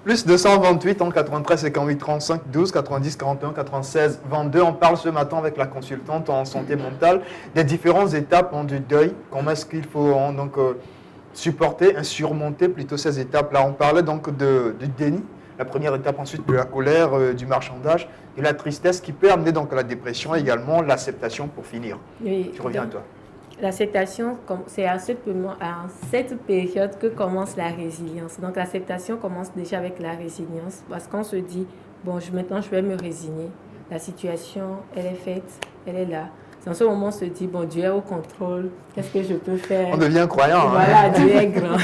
Plus 228 en 93 58 35 12 90 41 96 22. On parle ce matin avec la consultante en santé mentale des différentes étapes du deuil. Comment est-ce qu'il faut supporter, surmonter plutôt ces étapes-là. On parlait donc du déni, la première étape, ensuite de la colère, du marchandage, de la tristesse qui peut amener donc à la dépression et également l'acceptation pour finir. Oui, Je reviens à toi. L'acceptation, c'est à cette période que commence la résilience. Donc l'acceptation commence déjà avec la résilience parce qu'on se dit, bon, maintenant je vais me résigner. La situation, elle est faite, elle est là. C'est en ce moment on se dit, bon, Dieu est au contrôle, qu'est-ce que je peux faire? On devient croyant. Voilà, Dieu est grand.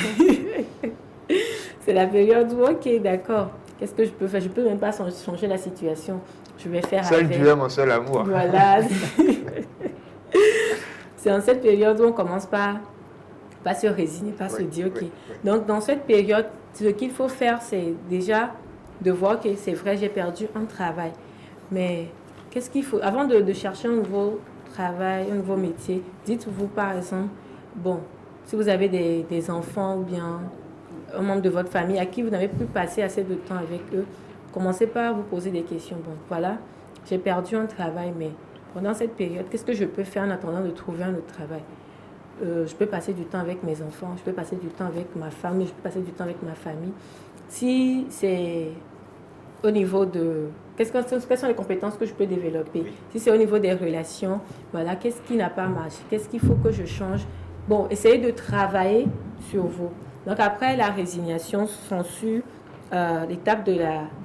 C'est la période où, ok, d'accord, qu'est-ce que je peux faire? Je ne peux même pas changer la situation. Je vais faire seul avec. Dieu est mon seul amour. Voilà. C'est en cette période où on commence par se résigner, par se dire, ok. Donc, dans cette période, ce qu'il faut faire, c'est déjà de voir que c'est vrai, j'ai perdu un travail. Mais qu'est-ce qu'il faut? Avant de chercher un nouveau travail, un nouveau métier, dites-vous par exemple, bon, si vous avez des enfants ou bien un membre de votre famille à qui vous n'avez plus passé assez de temps avec eux, commencez par vous poser des questions. Bon, voilà, j'ai perdu un travail, mais pendant cette période, qu'est-ce que je peux faire en attendant de trouver un autre travail? Je peux passer du temps avec mes enfants, je peux passer du temps avec ma femme, je peux passer du temps avec ma famille. Si c'est au niveau de... Quelles sont les compétences que je peux développer? Oui. Si c'est au niveau des relations, voilà, qu'est-ce qui n'a pas marché? Qu'est-ce qu'il faut que je change? Bon, essayez de travailler sur vous. Donc après la résignation, s'ensuit l'étape de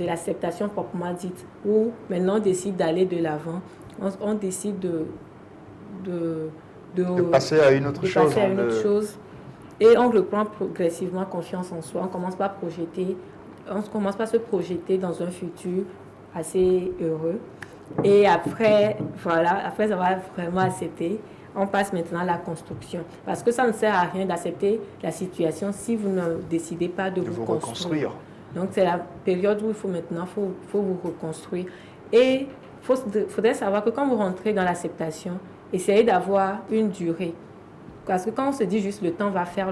l'acceptation proprement dite, où maintenant on décide d'aller de l'avant. On décide de passer à une autre chose. Et on reprend progressivement confiance en soi. On commence par se projeter dans un futur assez heureux. Et après, voilà, après avoir vraiment accepté, on passe maintenant à la construction. Parce que ça ne sert à rien d'accepter la situation si vous ne décidez pas de vous reconstruire. Donc c'est la période où il faut maintenant vous reconstruire. Et il faudrait savoir que quand vous rentrez dans l'acceptation, essayez d'avoir une durée. Parce que quand on se dit juste le temps va faire,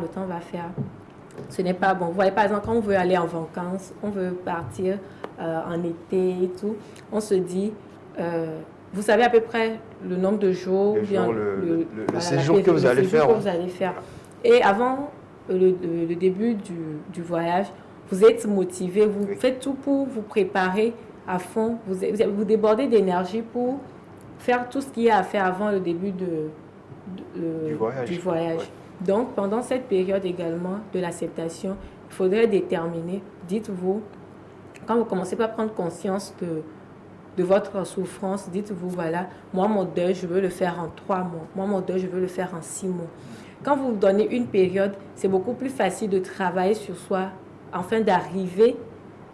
ce n'est pas bon. Vous voyez, par exemple, quand on veut aller en vacances, on veut partir en été et tout, on se dit, vous savez à peu près le nombre de jours, le séjour que vous allez faire. Et avant le début du voyage, vous êtes motivé, vous faites tout pour vous préparer à fond, vous débordez d'énergie pour faire tout ce qu'il y a à faire avant le début du voyage. Ouais. Donc, pendant cette période également de l'acceptation, il faudrait déterminer, dites-vous, quand vous commencez par prendre conscience de votre souffrance, dites-vous, voilà, moi, mon deuil, je veux le faire en 3 mois. Moi, mon deuil, je veux le faire en 6 mois. Quand vous donnez une période, c'est beaucoup plus facile de travailler sur soi afin d'arriver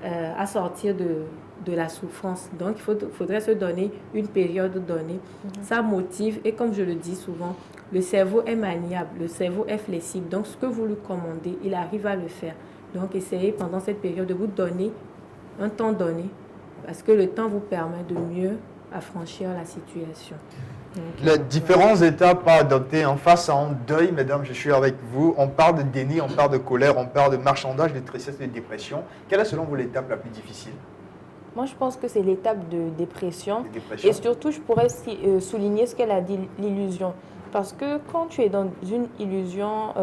à sortir de la souffrance. Donc, il faudrait se donner une période donnée. Ça motive et comme je le dis souvent, le cerveau est maniable, le cerveau est flexible. Donc, ce que vous lui commandez, il arrive à le faire. Donc, essayez pendant cette période de vous donner un temps donné parce que le temps vous permet de mieux affranchir la situation. Donc, Les différentes étapes à adopter en face à un deuil, mesdames, je suis avec vous. On parle de déni, on parle de colère, on parle de marchandage, de tristesse, de dépression. Quelle est selon vous l'étape la plus difficile? Moi, je pense que c'est l'étape de dépression. Et surtout, je pourrais souligner ce qu'elle a dit, l'illusion. Parce que quand tu es dans une illusion,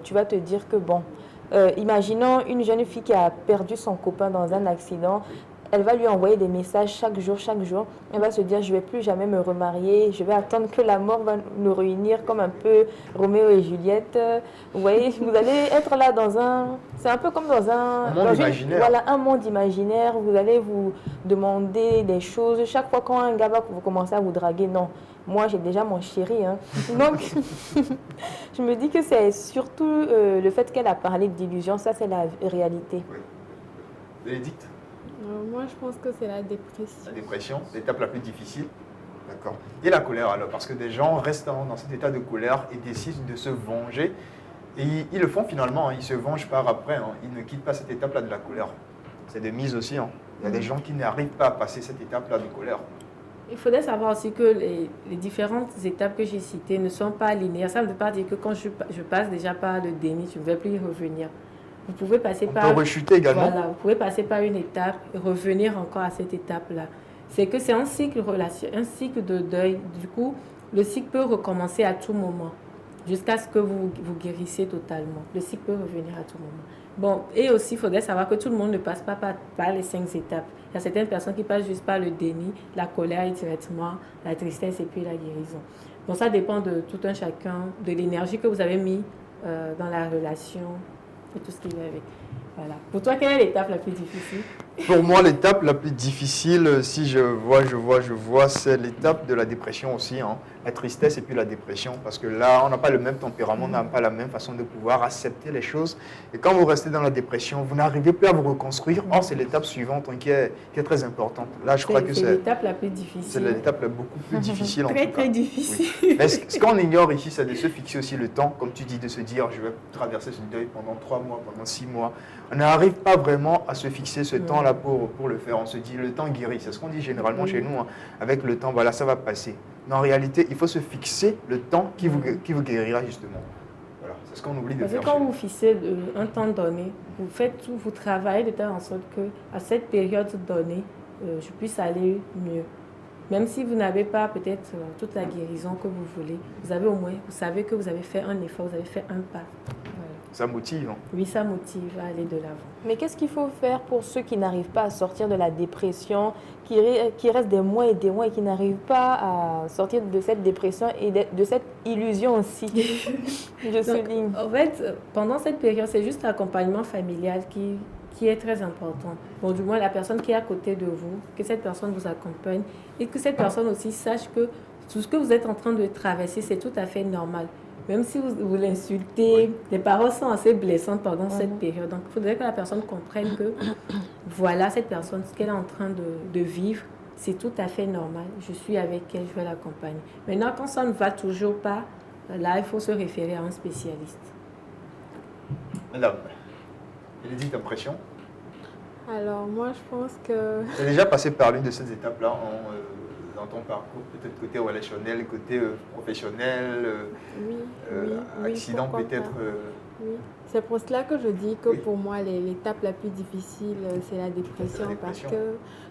tu vas te dire que, bon, imaginons une jeune fille qui a perdu son copain dans un accident. Elle va lui envoyer des messages chaque jour. Elle va se dire, je ne vais plus jamais me remarier. Je vais attendre que la mort va nous réunir comme un peu Roméo et Juliette. Vous voyez, vous allez être là dans un... C'est un peu comme dans un... monde imaginaire. Voilà, un monde imaginaire. Vous allez vous demander des choses. Chaque fois quand un gars va commencer à vous draguer, non. Moi, j'ai déjà mon chéri. Hein. Donc, je me dis que c'est surtout le fait qu'elle a parlé d'illusion. Ça, c'est la réalité. Oui. Bénédicte? Moi, je pense que c'est la dépression. La dépression, l'étape la plus difficile. D'accord. Et la colère alors? Parce que des gens restent dans cet état de colère et décident de se venger. Et ils le font finalement, hein. Ils se vengent par après. Hein. Ils ne quittent pas cette étape-là de la colère. C'est de mise aussi. Hein. Il y a des gens qui n'arrivent pas à passer cette étape-là de colère. il faudrait savoir aussi que les différentes étapes que j'ai citées ne sont pas linéaires. Ça ne veut pas dire que quand je passe déjà par le déni, je ne vais plus y revenir. Vous pouvez passer On peut rechuter également. Voilà, vous pouvez passer par une étape et revenir encore à cette étape-là. C'est que c'est un cycle un cycle de deuil. Du coup, le cycle peut recommencer à tout moment, jusqu'à ce que vous guérissez totalement. Le cycle peut revenir à tout moment. Bon, et aussi, il faudrait savoir que tout le monde ne passe pas par les 5 étapes. Il y a certaines personnes qui passent juste par le déni, la colère et directement, la tristesse et puis la guérison. Donc ça dépend de tout un chacun, de l'énergie que vous avez mis dans la relation et tout ce qui va avec. Voilà. Pour toi, quelle est l'étape la plus difficile? Pour moi, l'étape la plus difficile, si je vois, c'est l'étape de la dépression aussi, hein. La tristesse et puis la dépression, parce que là, on n'a pas le même tempérament, on n'a pas la même façon de pouvoir accepter les choses. Et quand vous restez dans la dépression, vous n'arrivez plus à vous reconstruire. Or, c'est l'étape suivante, hein, qui est très importante. Là, je crois que c'est l'étape la plus difficile. C'est l'étape beaucoup plus difficile en tout cas. Très difficile. Oui. Mais ce qu'on ignore ici, c'est de se fixer aussi le temps, comme tu dis, de se dire, je vais traverser ce deuil pendant 3 mois, pendant 6 mois. On n'arrive pas vraiment à se fixer ce temps-là pour le faire. On se dit, le temps guérit. C'est ce qu'on dit généralement chez nous. Hein. Avec le temps, voilà, ça va passer. Mais en réalité, il faut se fixer le temps qui vous guérira justement. Voilà, c'est ce qu'on oublie de faire. Parce que quand vous fixez un temps donné, vous faites tout, vous travaillez de telle en sorte qu'à cette période donnée, je puisse aller mieux. Même si vous n'avez pas peut-être toute la guérison que vous voulez, vous avez au moins, vous savez que vous avez fait un effort, vous avez fait un pas. Voilà. Ça motive. Hein. Oui, ça motive à aller de l'avant. Mais qu'est-ce qu'il faut faire pour ceux qui n'arrivent pas à sortir de la dépression, qui restent des mois et des mois et qui n'arrivent pas à sortir de cette dépression et de cette illusion aussi? Je souligne. En fait, pendant cette période, c'est juste l'accompagnement familial qui est très important. Bon, du moins, la personne qui est à côté de vous, que cette personne vous accompagne et que cette personne aussi sache que tout ce que vous êtes en train de traverser, c'est tout à fait normal. Même si vous l'insultez, les paroles sont assez blessantes pendant cette période. Donc, il faudrait que la personne comprenne que, voilà, cette personne, ce qu'elle est en train de vivre, c'est tout à fait normal. Je suis avec elle, je vais l'accompagner. Maintenant, quand ça ne va toujours pas, là, il faut se référer à un spécialiste. Madame, elle dit impression. Alors, moi, je pense que... Tu es déjà passé par l'une de ces étapes-là dans ton parcours, peut-être côté relationnel, côté professionnel, accident pourquoi peut-être. pas. Oui, c'est pour cela que je dis que Oui. pour moi, l'étape la plus difficile, c'est la dépression. La Parce dépression.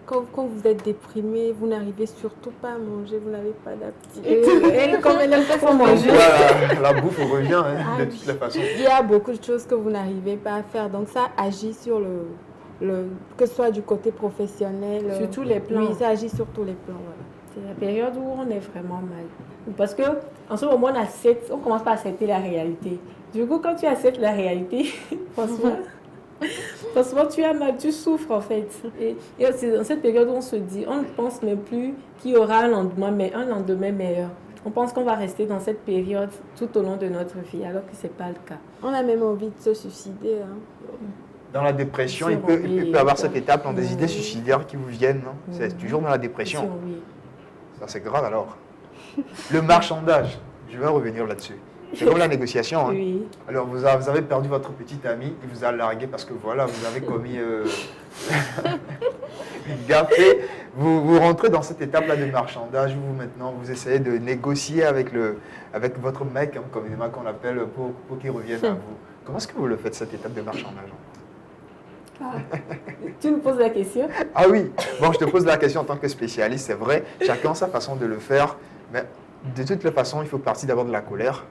que quand vous êtes déprimé, vous n'arrivez surtout pas à manger, vous n'avez pas d'appétit. Elle, comme elle aime trop manger. Voilà, la bouffe revient hein, Ah de oui. toutes les façons. Il y a beaucoup de choses que vous n'arrivez pas à faire. Donc ça agit sur que ce soit du côté professionnel. Sur tous les plans. Oui, ça agit sur tous les plans. Voilà. C'est la période où on est vraiment mal. Parce que en ce moment, on commence pas à accepter la réalité. Du coup, quand tu acceptes la réalité, franchement, tu as mal, tu souffres en fait. Et c'est dans cette période où on se dit, on ne pense même plus qu'il y aura un lendemain meilleur. On pense qu'on va rester dans cette période tout au long de notre vie, alors que ce n'est pas le cas. On a même envie de se suicider. Hein. Dans la dépression, Sur il peut y avoir oui, cette étape dans des oui. idées suicidaires qui vous viennent. Non Oui. C'est toujours dans la dépression. Sur oui. Ça, c'est grave alors. Le marchandage, je vais revenir là-dessus. C'est comme la négociation. Hein. Oui. Alors, vous avez perdu votre petite amie, il vous a largué parce que voilà, vous avez commis une gaffe. Vous rentrez dans cette étape-là de marchandage où maintenant vous essayez de négocier avec votre mec, hein, communément qu'on appelle, pour qu'il revienne à vous. Comment est-ce que vous le faites, cette étape de marchandage? Tu nous poses la question? Ah oui, bon, je te pose la question en tant que spécialiste, c'est vrai, chacun sa façon de le faire, mais de toutes les façons, il faut partir d'abord de la colère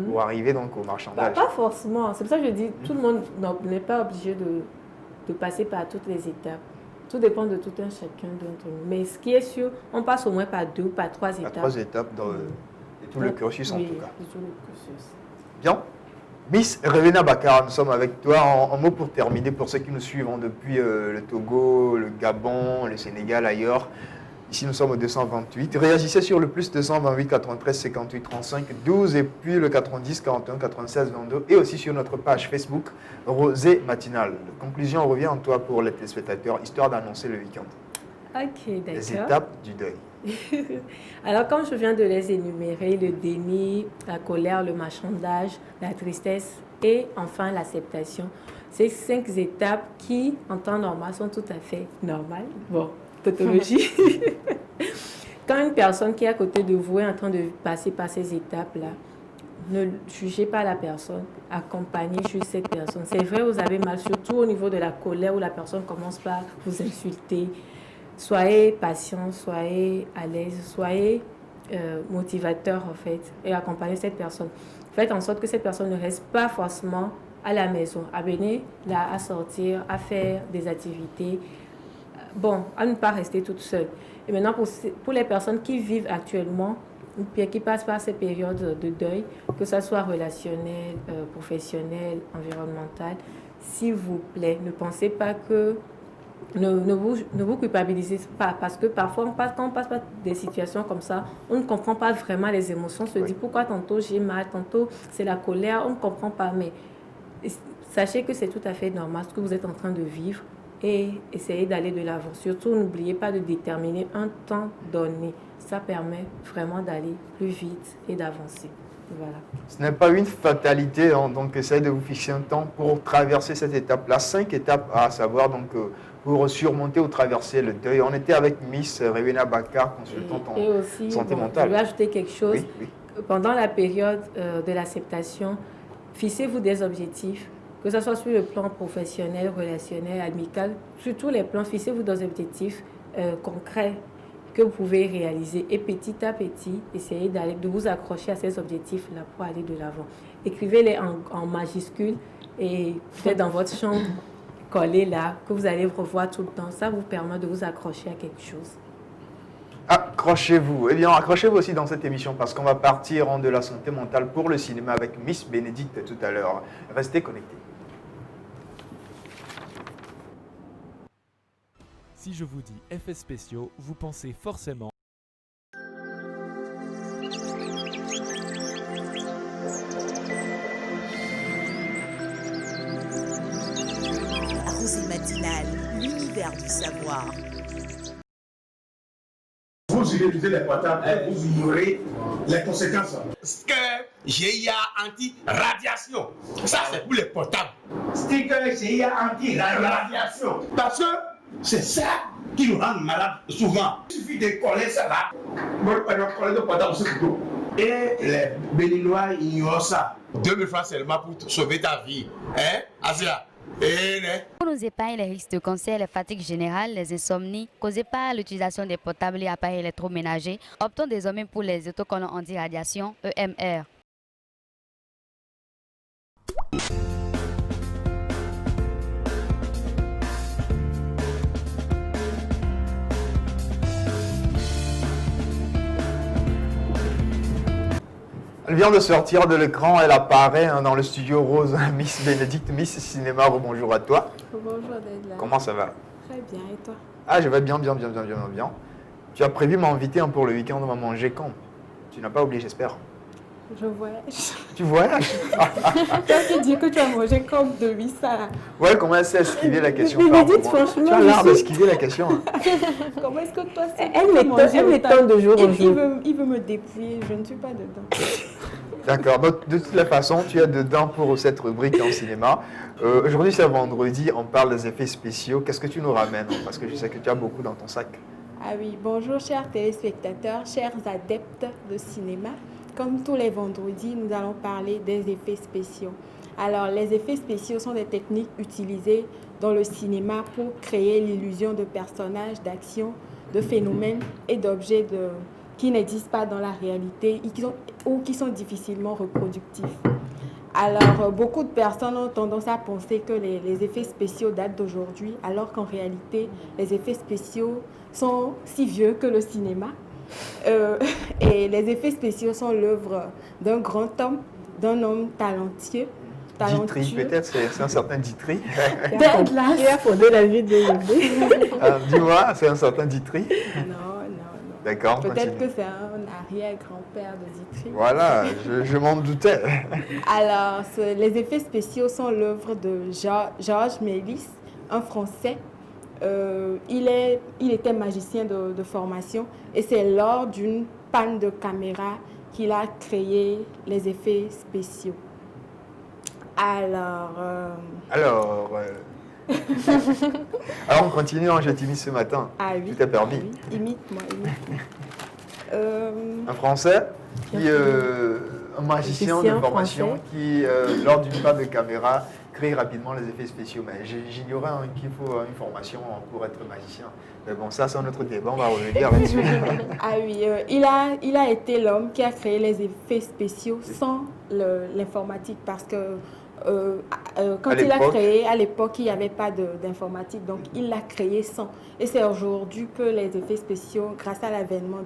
pour arriver donc au marchandage. Pas forcément. C'est pour ça que je dis, tout le monde n'est pas obligé de passer par toutes les étapes. Tout dépend de tout un chacun d'entre nous. Mais ce qui est sûr, on passe au moins par 2 ou par 3 étapes. 3 étapes de tout le cursus en tout cas. De tout le cursus. Bien. Miss Revena Bakar, nous sommes avec toi. En mot pour terminer, pour ceux qui nous suivent depuis le Togo, le Gabon, le Sénégal, ailleurs. Ici, nous sommes au 228. Réagissez sur le plus 228 93 58 35 12 et puis le 90 41 96 22 et aussi sur notre page Facebook Rosée Matinale. Conclusion, on revient en toi pour les téléspectateurs, histoire d'annoncer le week-end. Ok, d'accord. Les étapes du deuil. Alors, comme je viens de les énumérer, le déni, la colère, le marchandage, la tristesse et enfin l'acceptation, ces 5 étapes qui, en temps normal, sont tout à fait normales. Bon, tautologie. Quand une personne qui est à côté de vous est en train de passer par ces étapes-là, ne jugez pas la personne, accompagnez juste cette personne. C'est vrai, vous avez mal, surtout au niveau de la colère où la personne commence par vous insulter. Soyez patient, soyez à l'aise, soyez motivateur en fait et accompagnez cette personne. Faites en sorte que cette personne ne reste pas forcément à la maison. Amenez-la à sortir, à faire des activités. Bon, à ne pas rester toute seule. Et maintenant, pour les personnes qui vivent actuellement, ou bien qui passent par ces périodes de deuil, que ce soit relationnel, professionnel, environnemental, s'il vous plaît, ne pensez pas que ne vous culpabilisez pas, parce que parfois, quand on passe par des situations comme ça, on ne comprend pas vraiment les émotions. On se dit pourquoi tantôt j'ai mal, tantôt c'est la colère, on ne comprend pas. Mais sachez que c'est tout à fait normal ce que vous êtes en train de vivre et essayez d'aller de l'avant. Surtout, n'oubliez pas de déterminer un temps donné. Ça permet vraiment d'aller plus vite et d'avancer. Voilà. Ce n'est pas une fatalité, hein, donc essayez de vous fixer un temps pour traverser cette étape-là. 5 étapes à savoir donc, pour surmonter ou traverser le deuil. On était avec Miss Revena Bakar, consultante en santé mentale. Je vais ajouter quelque chose. Oui, oui. Pendant la période de l'acceptation, fixez-vous des objectifs, que ce soit sur le plan professionnel, relationnel, amical, sur tous les plans, fixez-vous des objectifs concrets que vous pouvez réaliser. Et petit à petit, essayez de vous accrocher à ces objectifs-là pour aller de l'avant. Écrivez-les en majuscules et peut-être dans votre chambre, collez là, que vous allez revoir tout le temps. Ça vous permet de vous accrocher à quelque chose. Accrochez-vous. Eh bien, accrochez-vous aussi dans cette émission parce qu'on va partir en de la santé mentale pour le cinéma avec Miss Bénédicte tout à l'heure. Restez connectés. Si je vous dis effets spéciaux, vous pensez forcément Rosée Matinale, l'univers du savoir. Vous utilisez les portables et vous ignorez les conséquences. Sticker GIA anti-radiation. Ça, c'est pour les portables. Sticker GIA anti-radiation. Parce que c'est ça qui nous rendent malades souvent. Il suffit de coller ça là. Coller de pendant ce couteau. Et les Béninois ignorent ça. 2000 francs seulement pour sauver ta vie. Hein, Asia? Pour nous épargner les risques de cancer, les fatigues générales, les insomnies causées par l'utilisation des portables et appareils électroménagers, optons désormais pour les autocollants anti-radiation EMR. Elle vient de sortir de l'écran, elle apparaît dans le studio rose, Miss Bénédicte, Miss Cinéma, bonjour à toi. Bonjour Deadline. Comment ça va? Très bien, et toi? Ah, je vais bien. Tu as prévu m'inviter pour le week-end, on va manger quand? Tu n'as pas oublié, j'espère. Je voyage. Tu voyages? Toi qui dis que tu as mangé comme de ça. Ouais, comment elle sait esquiver la question? Bénédicte, franchement, tu as l'air d'esquiver la question. Hein. Comment est-ce que toi, Elle m'étonne de jour en jour. Il veut me dépouiller, je ne suis pas dedans. D'accord, donc de toute la façon, tu es dedans pour cette rubrique en cinéma. Aujourd'hui, c'est vendredi, on parle des effets spéciaux. Qu'est-ce que tu nous ramènes? Parce que je sais que tu as beaucoup dans ton sac. Ah oui, bonjour chers téléspectateurs, chers adeptes de cinéma. Comme tous les vendredis, nous allons parler des effets spéciaux. Alors, les effets spéciaux sont des techniques utilisées dans le cinéma pour créer l'illusion de personnages, d'actions, de phénomènes et d'objets qui n'existent pas dans la réalité ou qui sont difficilement reproductifs. Alors, beaucoup de personnes ont tendance à penser que les effets spéciaux datent d'aujourd'hui, alors qu'en réalité, les effets spéciaux sont si vieux que le cinéma. Et les effets spéciaux sont l'œuvre d'un grand homme, d'un homme talentueux. Ditry, peut-être, c'est un certain Ditry. Qui a fondé la vie de bébé. Dis-moi, c'est un certain Ditry? Non. D'accord, peut-être que c'est un arrière-grand-père de Ditry. Voilà, je m'en doutais. Alors, les effets spéciaux sont l'œuvre de Georges Mélis, un Français. Il était magicien de formation et c'est lors d'une panne de caméra qu'il a créé les effets spéciaux. Alors, on continue, hein, j'ai timide ce matin. Ah oui. Tu t'es permis. Ah oui. Imite-moi. Un Français un magicien de formation qui, lors d'une panne de caméra, crée rapidement les effets spéciaux. Mais j'ignorais qu'il faut une formation pour être magicien. Mais bon, ça c'est un autre débat, on va revenir là-dessus. Ah oui, il a été l'homme qui a créé les effets spéciaux sans l'informatique parce que quand il a créé, à l'époque, il n'y avait pas d'informatique, donc il l'a créé sans. Et c'est aujourd'hui que les effets spéciaux, grâce à l'avènement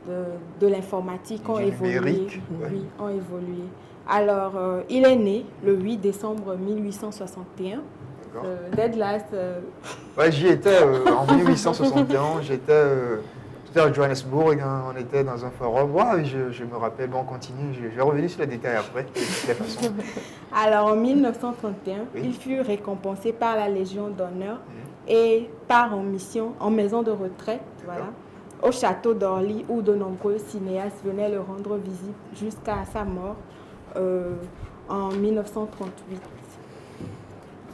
de l'informatique, ont évolué. Oui, ont évolué. Alors, il est né le 8 décembre 1861. Deadline. Ouais, j'y étais en 1861. J'étais à Johannesburg, hein, on était dans un forum. Ouais, je me rappelle, bon, on continue. Je vais revenir sur les détails après, de toutes les façons. Alors, en 1931, il fut récompensé par la Légion d'honneur et part en mission, en maison de retraite, voilà, au château d'Orly, où de nombreux cinéastes venaient le rendre visite jusqu'à sa mort en 1938.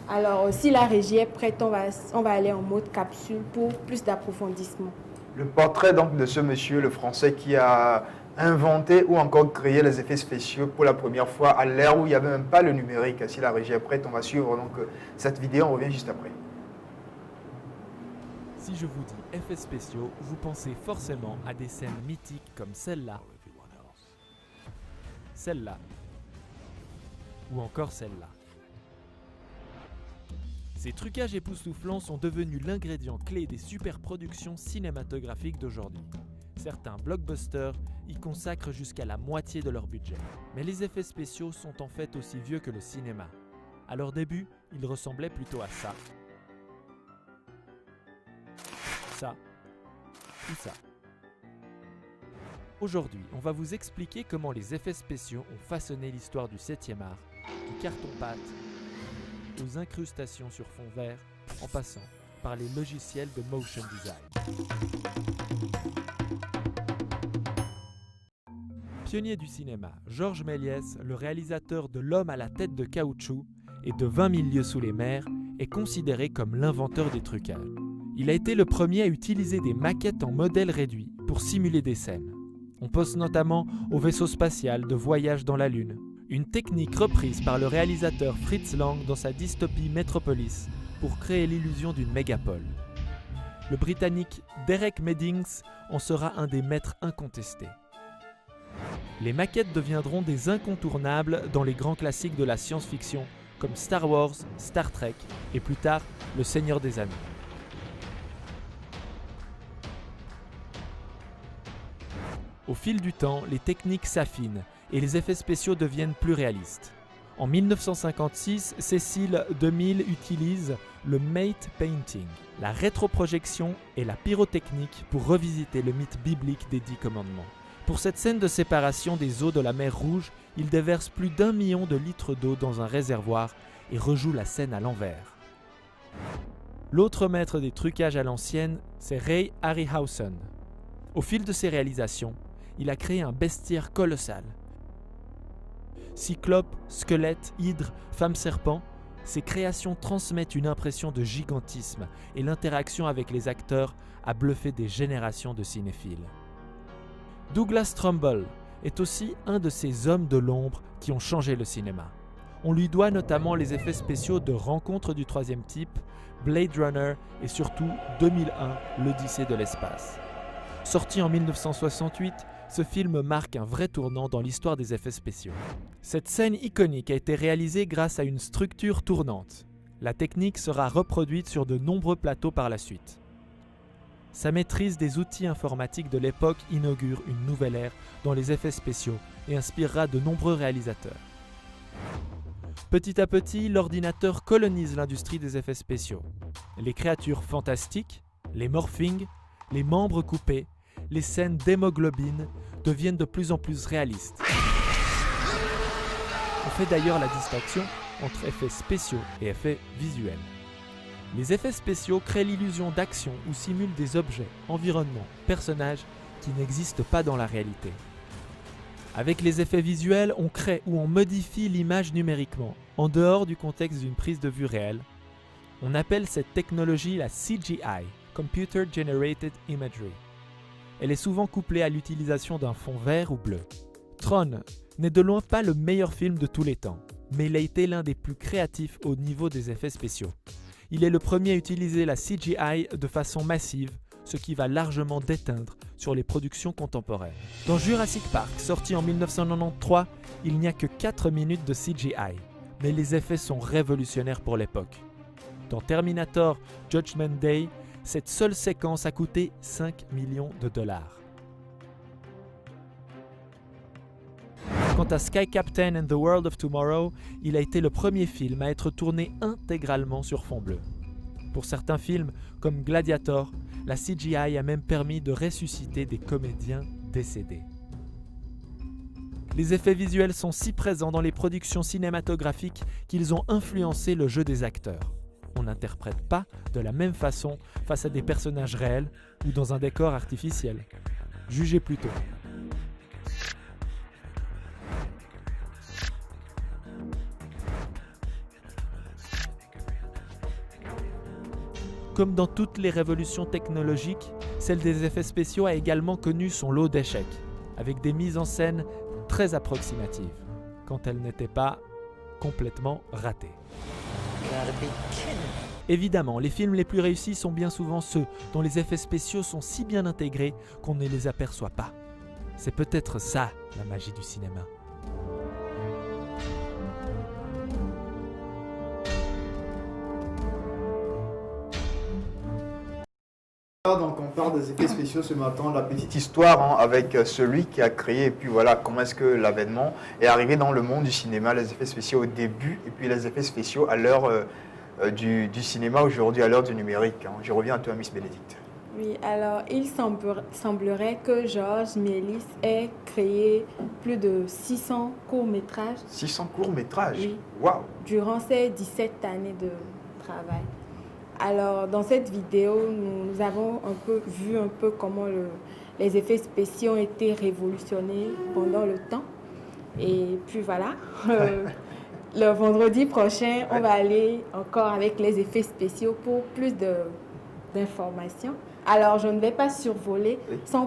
Alors, si la régie est prête, on va aller en mode capsule pour plus d'approfondissement. Le portrait donc de ce monsieur, le Français, qui a inventé ou encore créé les effets spéciaux pour la première fois à l'ère où il n'y avait même pas le numérique. Si la régie est prête, on va suivre donc cette vidéo, on revient juste après. Si je vous dis effets spéciaux, vous pensez forcément à des scènes mythiques comme celle-là, celle-là, ou encore celle-là. Ces trucages époustouflants sont devenus l'ingrédient clé des superproductions cinématographiques d'aujourd'hui. Certains blockbusters y consacrent jusqu'à la moitié de leur budget. Mais les effets spéciaux sont en fait aussi vieux que le cinéma. À leur début, ils ressemblaient plutôt à ça. Ça. Ou ça. Aujourd'hui, on va vous expliquer comment les effets spéciaux ont façonné l'histoire du 7e art, du carton-pâte aux incrustations sur fond vert, en passant par les logiciels de motion design. Pionnier du cinéma, Georges Méliès, le réalisateur de L'homme à la tête de caoutchouc et de 20 000 lieues sous les mers, est considéré comme l'inventeur des trucages. Il a été le premier à utiliser des maquettes en modèle réduit pour simuler des scènes. On pense notamment au vaisseau spatial de voyage dans la Lune, une technique reprise par le réalisateur Fritz Lang dans sa dystopie Metropolis pour créer l'illusion d'une mégapole. Le Britannique Derek Meddings en sera un des maîtres incontestés. Les maquettes deviendront des incontournables dans les grands classiques de la science-fiction comme Star Wars, Star Trek et plus tard Le Seigneur des Anneaux. Au fil du temps, les techniques s'affinent et les effets spéciaux deviennent plus réalistes. En 1956, Cecil DeMille utilise le matte painting, la rétroprojection et la pyrotechnique pour revisiter le mythe biblique des 10 commandements. Pour cette scène de séparation des eaux de la mer Rouge, il déverse plus d'1 million de litres d'eau dans un réservoir et rejoue la scène à l'envers. L'autre maître des trucages à l'ancienne, c'est Ray Harryhausen. Au fil de ses réalisations, il a créé un bestiaire colossal. Cyclopes, squelettes, hydres, femmes-serpents, ces créations transmettent une impression de gigantisme et l'interaction avec les acteurs a bluffé des générations de cinéphiles. Douglas Trumbull est aussi un de ces hommes de l'ombre qui ont changé le cinéma. On lui doit notamment les effets spéciaux de Rencontre du troisième type, Blade Runner et surtout 2001, l'Odyssée de l'espace. Sorti en 1968, ce film marque un vrai tournant dans l'histoire des effets spéciaux. Cette scène iconique a été réalisée grâce à une structure tournante. La technique sera reproduite sur de nombreux plateaux par la suite. Sa maîtrise des outils informatiques de l'époque inaugure une nouvelle ère dans les effets spéciaux et inspirera de nombreux réalisateurs. Petit à petit, l'ordinateur colonise l'industrie des effets spéciaux. Les créatures fantastiques, les morphings, les membres coupés, les scènes d'hémoglobine deviennent de plus en plus réalistes. On fait d'ailleurs la distinction entre effets spéciaux et effets visuels. Les effets spéciaux créent l'illusion d'action ou simulent des objets, environnements, personnages qui n'existent pas dans la réalité. Avec les effets visuels, on crée ou on modifie l'image numériquement, en dehors du contexte d'une prise de vue réelle. On appelle cette technologie la CGI, Computer Generated Imagery. Elle est souvent couplée à l'utilisation d'un fond vert ou bleu. Tron n'est de loin pas le meilleur film de tous les temps, mais il a été l'un des plus créatifs au niveau des effets spéciaux. Il est le premier à utiliser la CGI de façon massive, ce qui va largement déteindre sur les productions contemporaines. Dans Jurassic Park, sorti en 1993, il n'y a que 4 minutes de CGI, mais les effets sont révolutionnaires pour l'époque. Dans Terminator Judgment Day, cette seule séquence a coûté 5 millions de dollars. Quant à Sky Captain and the World of Tomorrow, il a été le premier film à être tourné intégralement sur fond bleu. Pour certains films, comme Gladiator, la CGI a même permis de ressusciter des comédiens décédés. Les effets visuels sont si présents dans les productions cinématographiques qu'ils ont influencé le jeu des acteurs. On n'interprète pas de la même façon face à des personnages réels ou dans un décor artificiel. Jugez plutôt. Comme dans toutes les révolutions technologiques, celle des effets spéciaux a également connu son lot d'échecs, avec des mises en scène très approximatives, quand elles n'étaient pas complètement ratées. Évidemment, les films les plus réussis sont bien souvent ceux dont les effets spéciaux sont si bien intégrés qu'on ne les aperçoit pas. C'est peut-être ça, la magie du cinéma. Donc on parle des effets spéciaux ce matin, la petite histoire avec celui qui a créé, et puis voilà, comment est-ce que l'avènement est arrivé dans le monde du cinéma, les effets spéciaux au début, et puis les effets spéciaux à l'heure du cinéma aujourd'hui, à l'heure du numérique. Je reviens à toi, Miss Bénédicte. Oui, alors il semblerait que Georges Méliès ait créé plus de 600 courts-métrages. 600 courts-métrages? Oui. Waouh! Durant ses 17 années de travail. Alors, dans cette vidéo, nous avons vu comment les effets spéciaux ont été révolutionnés pendant le temps. Et puis voilà, le vendredi prochain, on va aller encore avec les effets spéciaux pour plus d'informations. Alors, je ne vais pas survoler sans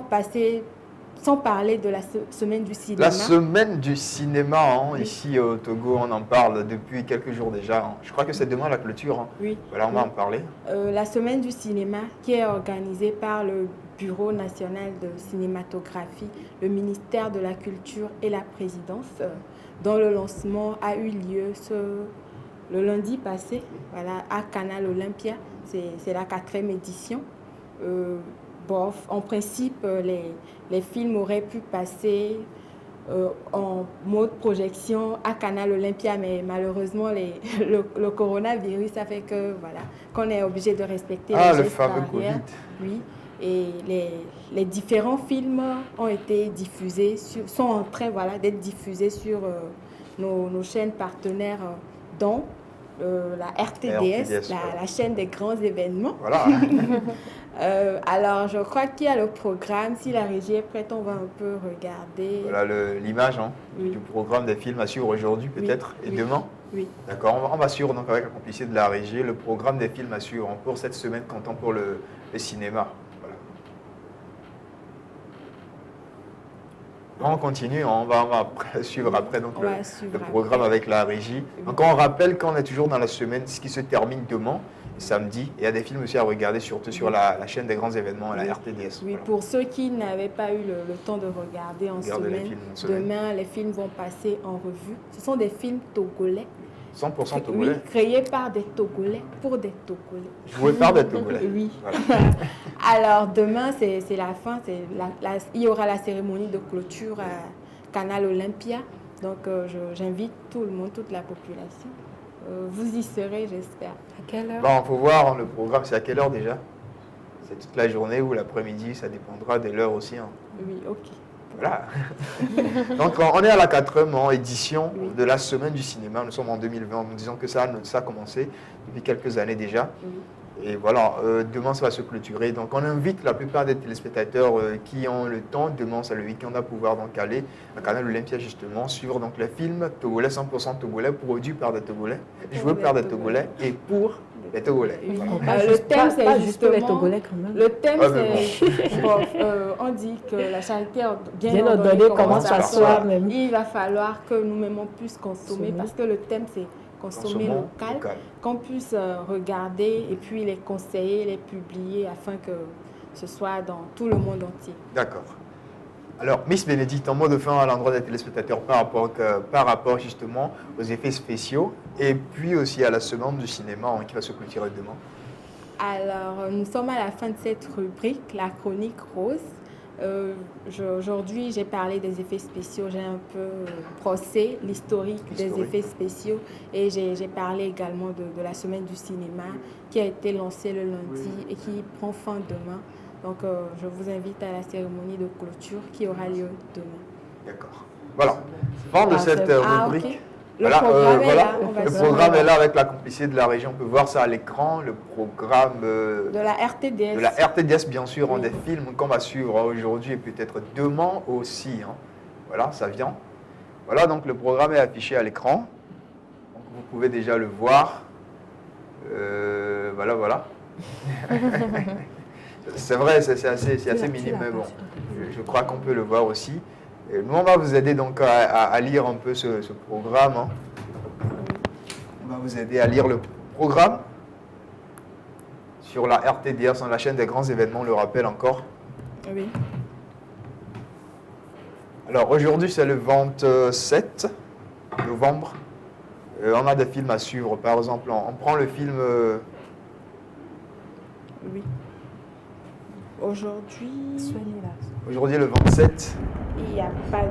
parler de la semaine du cinéma. La semaine du cinéma, hein, ici au Togo, on en parle depuis quelques jours déjà. Hein. Je crois que c'est demain la clôture. Hein. Oui. Voilà, on va en parler. La semaine du cinéma qui est organisée par le Bureau national de cinématographie, le ministère de la Culture et la présidence, dont le lancement a eu lieu le lundi passé, voilà, à Canal Olympia. C'est la 4e édition. En principe, les films auraient pu passer en mode projection à Canal Olympia, mais malheureusement, le coronavirus a fait que, voilà, qu'on est obligé de respecter les gestes le fameux barrières. Covid. Oui, et les différents films ont été diffusés, sont en train, voilà, d'être diffusés sur nos chaînes partenaires, dont la RTDS, la chaîne des grands événements. Voilà. Alors, je crois qu'il y a le programme. Si la régie est prête, on va un peu regarder. Voilà l'image du programme des films à suivre aujourd'hui peut-être et demain. Oui. D'accord, on va suivre donc avec la complicité de la régie le programme des films à suivre pour cette semaine comptant pour le cinéma. Voilà. On continue, on va suivre après donc, le programme avec la régie. Donc on rappelle qu'on est toujours dans la semaine, ce qui se termine demain, samedi. Et il y a des films aussi à regarder, surtout sur la chaîne des grands événements, la RTDS. Oui, voilà. Pour ceux qui n'avaient pas eu le temps de regarder en semaine, demain les films vont passer en revue. Ce sont des films togolais. 100% togolais. Oui, créés par des Togolais, pour des Togolais. Joués par des Togolais. Oui. Voilà. Alors, demain, c'est la fin. Il y aura la cérémonie de clôture à Canal Olympia. Donc, j'invite tout le monde, toute la population. Vous y serez, j'espère. À quelle heure? Bon, il faut voir le programme. C'est à quelle heure déjà? C'est toute la journée ou l'après-midi? Ça dépendra de l'heure aussi. Hein. Oui, ok. Voilà. Donc, on est à la 4e édition de la semaine du cinéma. Nous sommes en 2020. Nous disons que ça a commencé depuis quelques années déjà. Oui. Et voilà, demain, ça va se clôturer. Donc, on invite la plupart des téléspectateurs qui ont le temps, demain, c'est le week-end, à pouvoir donc aller à Canal Olympia, justement, suivre donc les films togolais, 100% togolais, produits par des Togolais, joués par des Togolais et pour les Togolais. Voilà. Le thème, c'est pas justement... les Togolais quand même. Le thème, c'est... Bon, on dit que la charité bien ordonnée commence par soi même. Il va falloir que nous-mêmes on puisse consommer, parce que le thème, c'est consommer local, qu'on puisse regarder et puis les conseiller, les publier afin que ce soit dans tout le monde entier. D'accord. Alors, Miss Bénédicte, en mot de fin à l'endroit des téléspectateurs par rapport justement aux effets spéciaux et puis aussi à la semaine du cinéma qui va se clôturer demain. Alors, nous sommes à la fin de cette rubrique, la chronique rose. Aujourd'hui, j'ai parlé des effets spéciaux, j'ai un peu brossé l'historique des effets spéciaux et j'ai parlé également de la semaine du cinéma qui a été lancée le lundi et qui prend fin demain. Donc, je vous invite à la cérémonie de clôture qui aura lieu demain. D'accord. Voilà. Fin de cette rubrique. Okay. Le programme est là. Le programme est là avec la complicité de la région. On peut voir ça à l'écran. Le programme de la RTDS. De la RTDS, bien sûr, des films qu'on va suivre aujourd'hui et peut-être demain aussi. Voilà, ça vient. Voilà, donc le programme est affiché à l'écran. Donc, vous pouvez déjà le voir. Voilà. C'est vrai, c'est assez minime, mais bon, je crois qu'on peut le voir aussi. Et nous, on va vous aider donc à lire un peu ce programme. On va vous aider à lire le programme sur la RTDS, sur la chaîne des grands événements, on le rappelle encore. Oui. Alors, aujourd'hui, c'est le 27 novembre. On a des films à suivre. Par exemple, on prend le film... Oui. Aujourd'hui... Soignez-la. Aujourd'hui, le 27. Il n'y a pas de...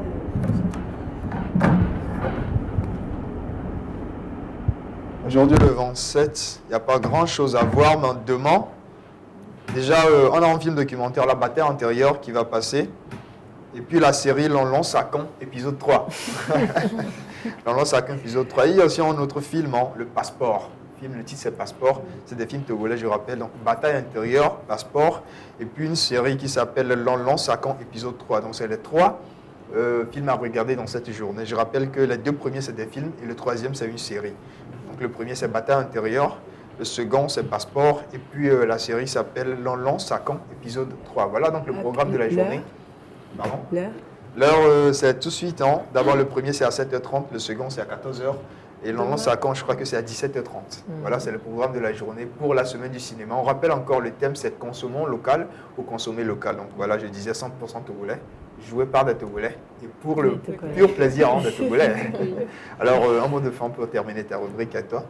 Aujourd'hui, le 27, il n'y a pas grand-chose à voir, mais demain, déjà, on a un film documentaire, La bataille intérieure, qui va passer. Et puis la série Lonlon Sacan, épisode 3. Lonlon Sacan, épisode 3. Il y a aussi un autre film, Le Passeport. Le titre, c'est Passeport. C'est des films togolais, je rappelle. Donc, Bataille intérieure, Passeport. Et puis une série qui s'appelle Lonlon Sacan, épisode 3. Donc, c'est les 3 films à regarder dans cette journée. Je rappelle que les 2 premiers, c'est des films et le 3e, c'est une série. Donc, le premier, c'est Bataille intérieure. Le second, c'est Passeport. Et puis, la série s'appelle Lon Sacan, épisode 3. Voilà donc le programme de la journée. Pardon? L'heure, c'est tout de suite. Hein. D'abord, le premier, c'est à 7h30. Le second, c'est à 14h. Et Lon Sacan, je crois que c'est à 17h30. Voilà, c'est le programme de la journée pour la semaine du cinéma. On rappelle encore, le thème, c'est consommons local ou consommer local. Donc voilà, je disais 100% togolais, joué par des Togolais et pour le pur plaisir des Togolais. Alors, un mot de fin pour terminer ta rubrique à toi.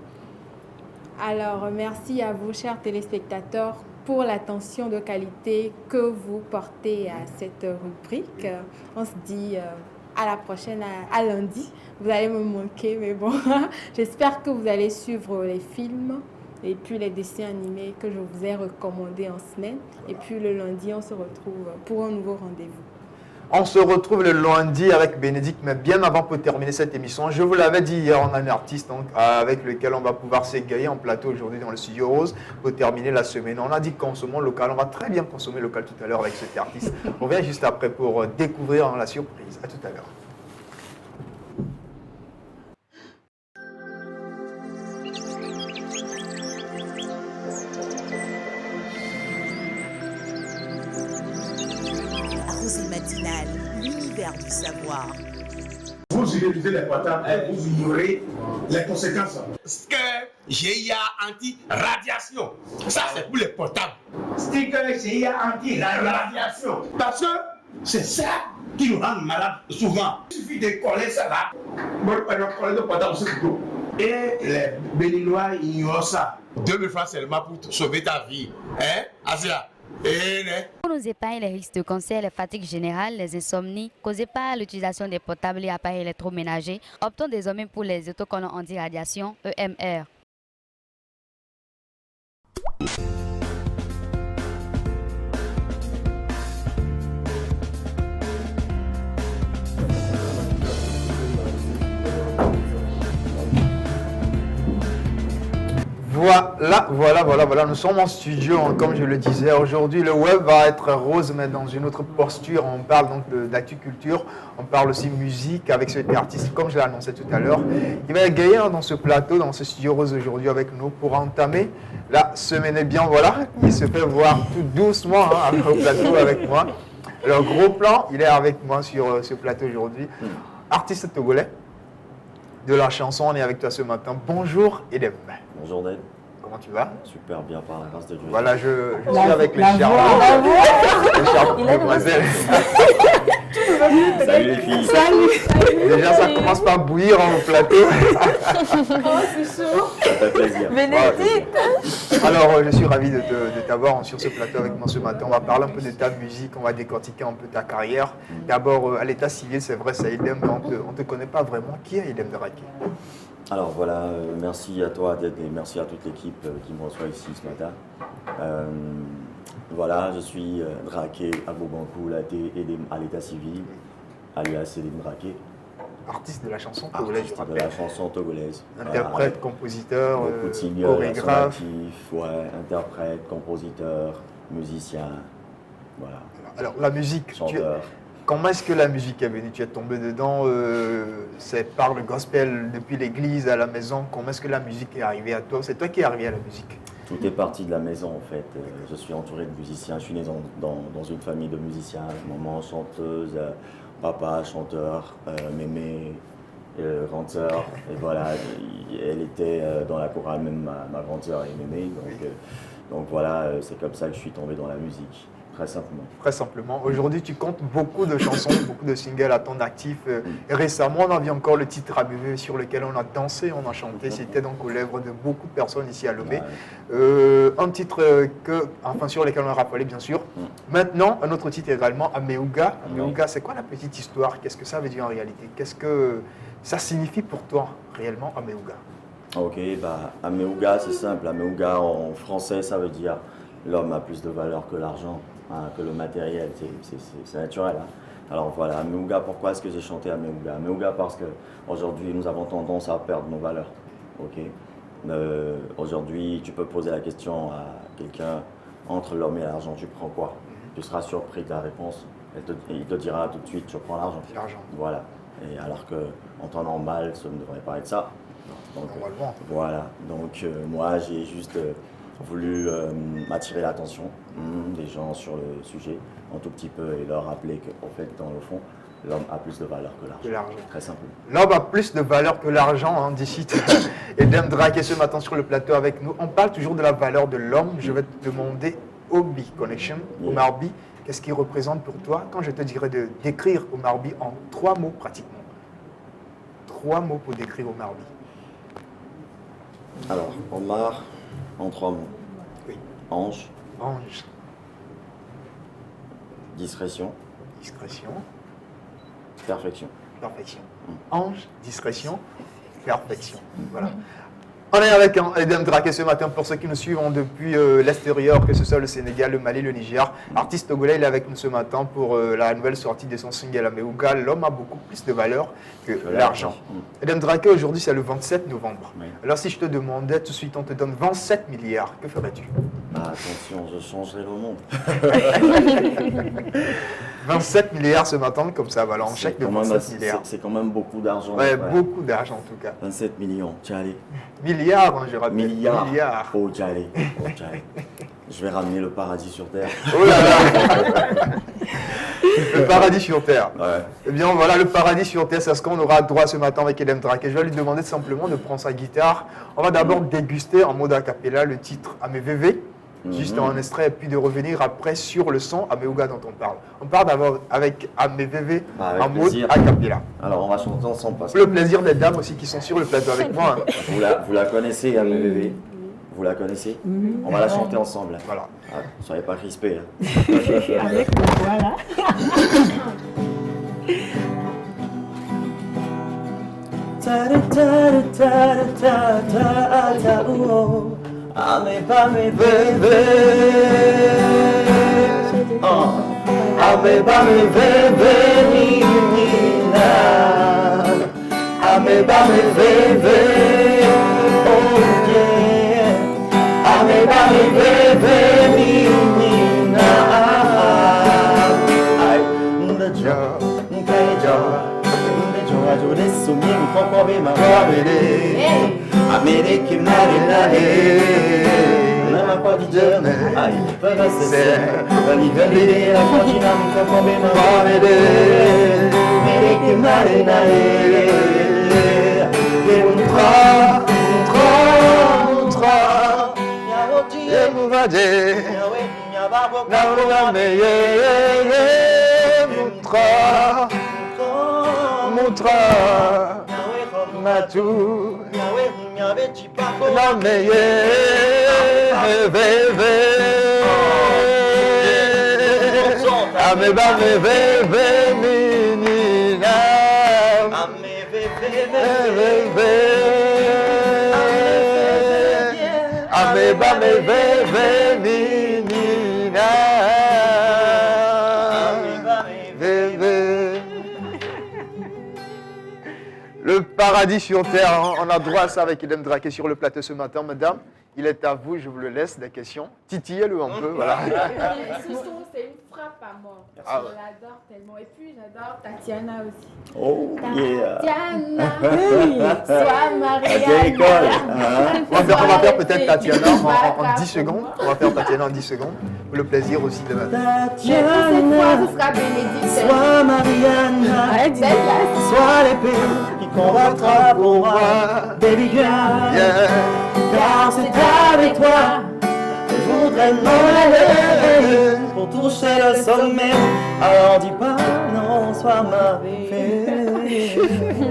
Alors, merci à vous, chers téléspectateurs, pour l'attention de qualité que vous portez à cette rubrique. On se dit à la prochaine, à lundi. Vous allez me manquer, mais bon, j'espère que vous allez suivre les films et puis les dessins animés que je vous ai recommandés en semaine. Et puis le lundi, on se retrouve pour un nouveau rendez-vous. On se retrouve le lundi avec Bénédicte, mais bien avant pour terminer cette émission, je vous l'avais dit hier, on a un artiste donc, avec lequel on va pouvoir s'égayer en plateau aujourd'hui dans le studio Rose pour terminer la semaine. On a dit consommons local, on va très bien consommer local tout à l'heure avec cet artiste. On revient juste après pour découvrir la surprise. À tout à l'heure. L'univers du savoir. Vous utilisez les portables et vous ignorez les conséquences. Sticker GIA anti-radiation. Ça, c'est pour les portables. Sticker GIA anti-radiation. Parce que c'est ça qui nous rend malades souvent. Il suffit de coller ça là. Bon, on coller le portable sur le dos. Et les Béninois ignorent ça. 2000 francs seulement pour sauver ta vie. Hein, Asia? Pour nous épargner les risques de cancer, les fatigues générales, les insomnies causées par l'utilisation des portables et appareils électroménagers, optons désormais pour les autocollants anti-radiation EMR. Voilà, nous sommes en studio, hein, comme je le disais. Aujourd'hui, le web va être rose, mais dans une autre posture. On parle donc d'actu-culture, on parle aussi musique avec cet artiste, comme je l'ai annoncé tout à l'heure. Il va égayer dans ce plateau, dans ce studio rose aujourd'hui avec nous pour entamer la semaine. Et bien voilà, il se fait voir tout doucement hein, au plateau avec moi. Alors, gros plan, il est avec moi sur ce plateau aujourd'hui. Artiste togolais de la chanson, on est avec toi ce matin. Bonjour Edem. Bonjour Ned. Comment tu vas? Super bien par la grâce de Dieu. Voilà, je suis avec les charmantes demoiselles. Salut les filles. Salut. Déjà, ça commence par bouillir au plateau. Oh, c'est chaud. Ça fait plaisir. Bénédicte. Alors, je suis ravi de t'avoir sur ce plateau avec moi ce matin. On va parler un peu de ta musique, on va décortiquer un peu ta carrière. D'abord, à l'état civil, c'est vrai, c'est Edem, mais on ne te connaît pas vraiment. Qui est Edem Draké? Alors voilà, merci à toi Ned et merci à toute l'équipe qui me reçoit ici ce matin. Voilà, je suis Draké Abobankou Laté à l'état civil, alias Edem Draké. Artiste de la chanson togolaise, je rappelle. De la chanson togolaise. Interprète, compositeur, chorégraphe. Ouais, interprète, compositeur, musicien, voilà. Alors la musique, chanteur. Comment est-ce que la musique est venue? Tu es tombé dedans, c'est par le gospel, depuis l'église à la maison. Comment est-ce que la musique est arrivée à toi? C'est toi qui es arrivé à la musique? Tout est parti de la maison en fait. Je suis entouré de musiciens. Je suis né dans une famille de musiciens. Maman chanteuse, papa chanteur, mémé grande sœur. Et voilà, elle était dans la chorale, même ma grande sœur et mémé. Donc voilà, c'est comme ça que je suis tombé dans la musique. Très simplement. Très simplement. Aujourd'hui, tu comptes beaucoup de chansons, beaucoup de singles à ton actif. Et récemment, on a vu encore le titre Abévé sur lequel on a dansé, on a chanté. C'était donc aux lèvres de beaucoup de personnes ici à Lomé. Un titre sur lequel on a rappelé, bien sûr. Maintenant, un autre titre également, Améouga. Améouga, c'est quoi la petite histoire? Qu'est-ce que ça veut dire en réalité? Qu'est-ce que ça signifie pour toi, réellement, Améouga? Ok, Améouga, c'est simple. Améouga, en français, ça veut dire l'homme a plus de valeur que l'argent. Que le matériel, c'est naturel. Hein. Alors voilà, Améouga, pourquoi est-ce que j'ai chanté Améouga? Améouga parce qu'aujourd'hui, nous avons tendance à perdre nos valeurs. Okay. Aujourd'hui, tu peux poser la question à quelqu'un, entre l'homme et l'argent, tu prends quoi? Tu seras surpris de la réponse. Il te dira tout de suite, je prends l'argent. L'argent. Voilà. Et alors qu'en temps normal, ce ne devrait pas être ça. Donc, Normalement. voilà, donc moi j'ai juste voulu m'attirer l'attention des gens sur le sujet, un tout petit peu, et leur rappeler qu'en fait, dans le fond, l'homme a plus de valeur que l'argent. Très simple. L'homme a plus de valeur que l'argent, hein, d'ici. Edem Drake est ce matin sur le plateau avec nous. On parle toujours de la valeur de l'homme. Je vais te demander, Obi Connection, Omar By, qu'est-ce qu'il représente pour toi quand je te dirais de décrire Omar By en 3 mots pratiquement? 3 mots pour décrire Omar By. Alors, Omar, en 3 mots. Oui. Ange. Ange. Discrétion. Discrétion. Perfection. Perfection. Ange, discrétion, perfection. Voilà. On est avec Edem Drake ce matin pour ceux qui nous suivent depuis l'extérieur, que ce soit le Sénégal, le Mali, le Niger. Artiste togolais, il est avec nous ce matin pour la nouvelle sortie de son single Améouga. L'homme a beaucoup plus de valeur que l'argent. Edem Drake, aujourd'hui c'est le 27 novembre. Oui. Alors si je te demandais tout de suite, on te donne 27 milliards, que ferais-tu? Attention, je changerai le monde. 27 milliards ce matin, comme ça, voilà, en chèque de 27 milliards. C'est quand même beaucoup d'argent. Ouais, beaucoup d'argent en tout cas. 27 millions, Tchali. Milliards, hein, je rappelle. Milliards. Oh, Tchali. Je vais ramener le paradis sur terre. Oh là là. Le paradis sur terre. Ouais. Eh bien, voilà, le paradis sur terre, c'est ce qu'on aura droit ce matin avec Edem Drake. Je vais lui demander simplement de prendre sa guitare. On va d'abord déguster en mode a cappella le titre Amé VV. Juste en extrait, et puis de revenir après sur le son Améouga dont on parle. On part d'abord avec Amé VV en mode a cappella. Alors on va chanter ensemble. Pour le plaisir des dames aussi qui sont sur le plateau avec moi. Hein. Vous la connaissez, Amé VV? Vous la connaissez? On va la chanter ensemble. Voilà. Ah, soyez pas crispés. Hein. Avec le voilà. Ame bame bebe, ame bame bebe nina, ame bame bebe, oh yeah, ame bame bebe nina, ay ndejo, nkejo, ndejo ajo desu mi koko be ma wabere. Amérique Marinae, nama pas dit demain, aïe, pas c'est, la liberté, la continent, comme on Amérique Marinae, et montra, Yamuvade, montra, Matou. Nameye bebe ame ba me bebe minina ame bebe ame ba me bebe minina bebe. Le paradis sur terre, hein. On a droit à ça avec Edem Drake sur le plateau ce matin. Madame, il est à vous, je vous le laisse, des questions. Titillez-le un peu, voilà. Ce son, c'est une frappe à mort. Je l'adore tellement. Et puis, j'adore Tatiana aussi. Oh, yeah. Tatiana, sois Mariana. On va faire peut-être Tatiana en 10 secondes. On va faire Tatiana en 10 secondes. Pour le plaisir aussi de madame. Tatiana, cette fois, ce sera Bénédicte. Sois Mariana, sois l'épée qui combattra pour moi, baby girl. Yeah. Car c'est avec toi que je voudrais m'en aller pour toucher le sommet. Alors dis pas non, sois ma vie.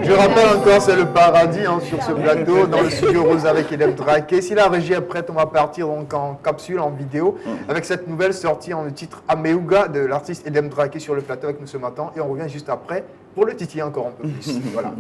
Je rappelle encore, c'est le paradis hein, sur ce plateau, dans le studio Rose avec Edem Drake. Si la régie est prête, on va partir donc en capsule, en vidéo, avec cette nouvelle sortie en le titre Améouga de l'artiste Edem Drake sur le plateau avec nous ce matin. Et on revient juste après pour le titiller encore un peu plus. Voilà.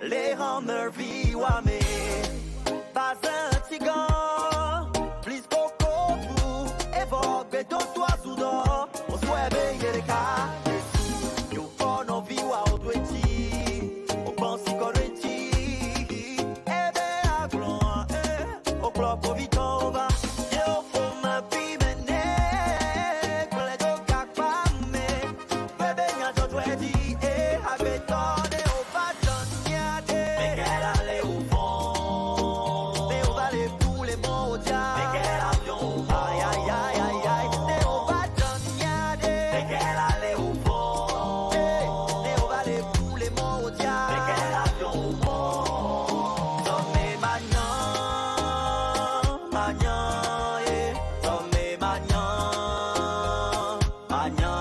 Les rameurs viwame, pas un tigan, plus coco tout, et vos que ton toi sous d'or, on soit veillé les cas. Yo kono viwa otweti, o pensi koreti. Ebe aglon, o club o vitova. Yo for ma pimene, kole do kakpame. Bebe nya jotweti, abetone o patonyade. Mekela le au fond, mais on va les poules mondiales. Mekela avion, aïe aïe aïe aïe aïe. Mais on va patonyade. Mekela le au fond, mais on va les poules mondiales. Mekela avion, Tomé magnan, magnan, Tomé magnan, magnan,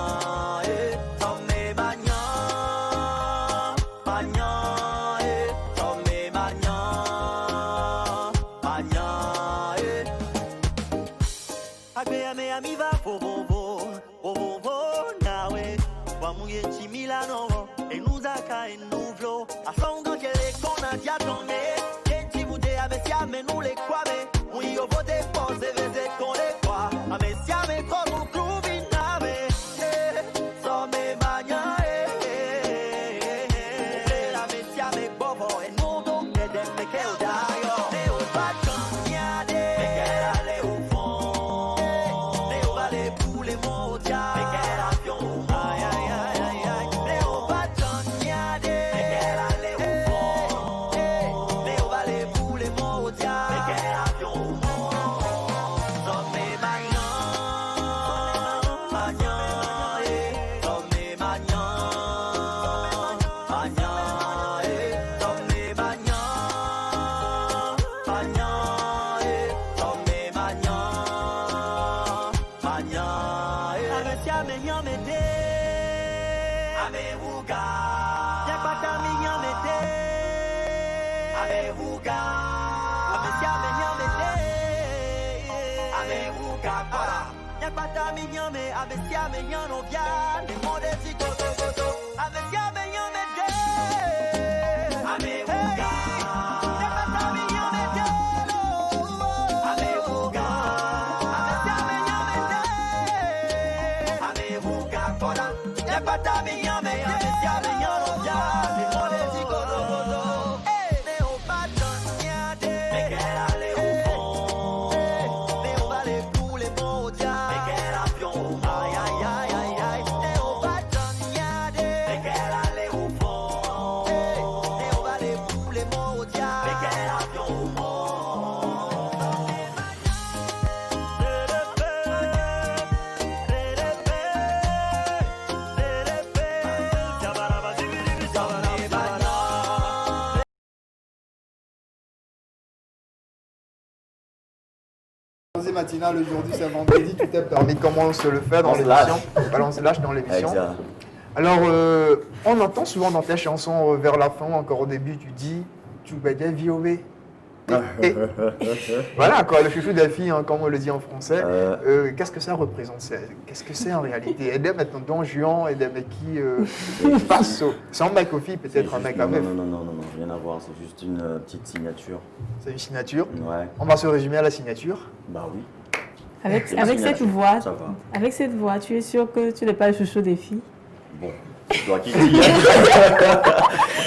Tomé magnan, magnan, Tomé magnan, magnan, Agbe ame ami va fo nawe, wa mouye chimila no, et nous aka et nous vlo, a songa que les kona dia tonne, kenti bude amesia me nous les kwame, oui yo vote pose veze kon les kwa, amesia me kono kruvi nave, so me magnan, la mesia me bobo, et nous donc de me que o dayo, ne o patonyade, me queda le au fond, ne o vale pour les mondiales, me queda avion, aïe aïe aïe aïe aïe, ne o patonyade, me queda le au fond, ne o vale pour les mondiales, me queda avion, so me magnan, magnan, so me magnan, magnan, so me magnan, magnan, so me magnan, magnan, amesia me nyamete, amewuga, yakpata mi nyamete, amewuga, amesia me nyamete, amewuga kora, yakpata mi nyame, amesia me nyanovia, le monde si koto koto, amesia me nyamete, amewuga, yakpata mi nyamete, amewuga, amesia me nyamete, amewuga kora, yakpata mi nyame, amesia me nyanovia, le monde si koto koto, ne o patonyade, me queda le au fond, ne o vale pour les mondiales, me queda avion, aïe aïe aïe aïe aïe, ne o patonyade, me queda le au fond, ne o vale pour les mondiales, me queda avion, Rosée matinale aujourd'hui, c'est vendredi, tu t'es permis comment on se le fait dans On se l'émission. lâche. Voilà, on se lâche dans l'émission. Exact. Alors, on entend souvent dans tes chansons, vers la fin, encore au début, tu dis « Tu vas bien violer ». Voilà, quoi, le chouchou des filles, hein, comme on le dit en français. Qu'est-ce que ça représente? Qu'est-ce que c'est en réalité? Aider maintenant Don Juan et des mecs qui passent. C'est un mec aux filles, peut-être un mec à meuf. Non, rien à voir, c'est juste une petite signature. C'est une signature. Ouais. On va se résumer à la signature. Bah oui. Avec C'est une cette signature, voix, ça va. avec cette voix, tu es sûr que tu n'es pas le chouchou des filles? Bon, c'est toi qui dis.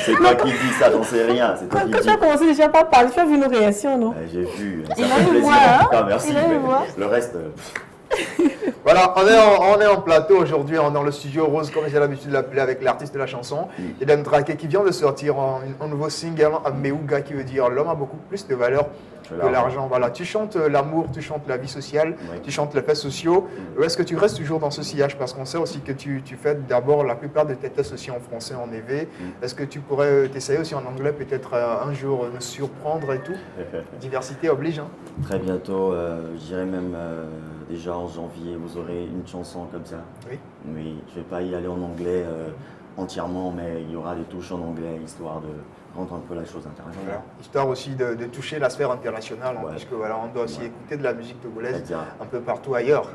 C'est toi qui dis ça, j'en sais rien. C'est toi qui Quand dis. tu as commencé déjà par parler, tu as vu nos réactions, non? J'ai vu, ça Il a fait une plaisir. voix, hein? Ah, merci. Il a une mais voix. Le reste. Voilà, on est en plateau aujourd'hui, on est dans le studio Rose, comme j'ai l'habitude de l'appeler, avec l'artiste de la chanson, Eden Drake, qui vient de sortir un nouveau single, Ameuga, qui veut dire l'homme a beaucoup plus de valeur que l'argent. Voilà, tu chantes l'amour, tu chantes la vie sociale, tu chantes les faits sociaux. Est-ce que tu restes toujours dans ce sillage? Parce qu'on sait aussi que tu fais d'abord la plupart de tes tests aussi en français, en EV. Est-ce que tu pourrais t'essayer aussi en anglais, peut-être un jour me surprendre et tout? Diversité oblige. Hein. Très bientôt, je dirais même déjà en janvier, vous aurez une chanson comme ça. Oui. Oui, je ne vais pas y aller en anglais entièrement, mais il y aura des touches en anglais, histoire de rendre un peu la chose internationale. Voilà. Histoire aussi de toucher la sphère internationale, hein, puisque voilà, on doit aussi écouter de la musique togolaise un peu partout ailleurs.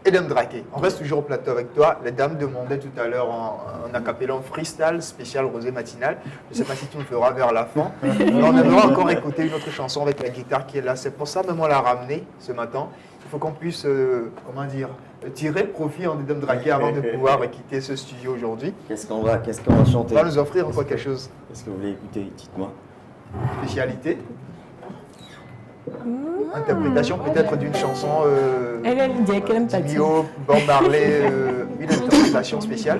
Eden Drake, on reste toujours au plateau avec toi. Les dames demandaient tout à l'heure un acapella freestyle spécial Rosée matinale. Je ne sais pas si tu me feras vers la fin. Mais on aimerait encore écouter une autre chanson avec la guitare qui est là. C'est pour ça même on l'a ramené ce matin. Il faut qu'on puisse, comment dire, tirer profit en Edem Draké avant de pouvoir quitter ce studio aujourd'hui. Qu'est-ce qu'on va chanter? On va nous offrir encore quelque chose. Qu'est-ce que vous voulez écouter? Dites-moi. Spécialité. Interprétation peut-être d'une chanson Elle dit qu'elle aime pas Bio, Bob Marley, une interprétation spéciale.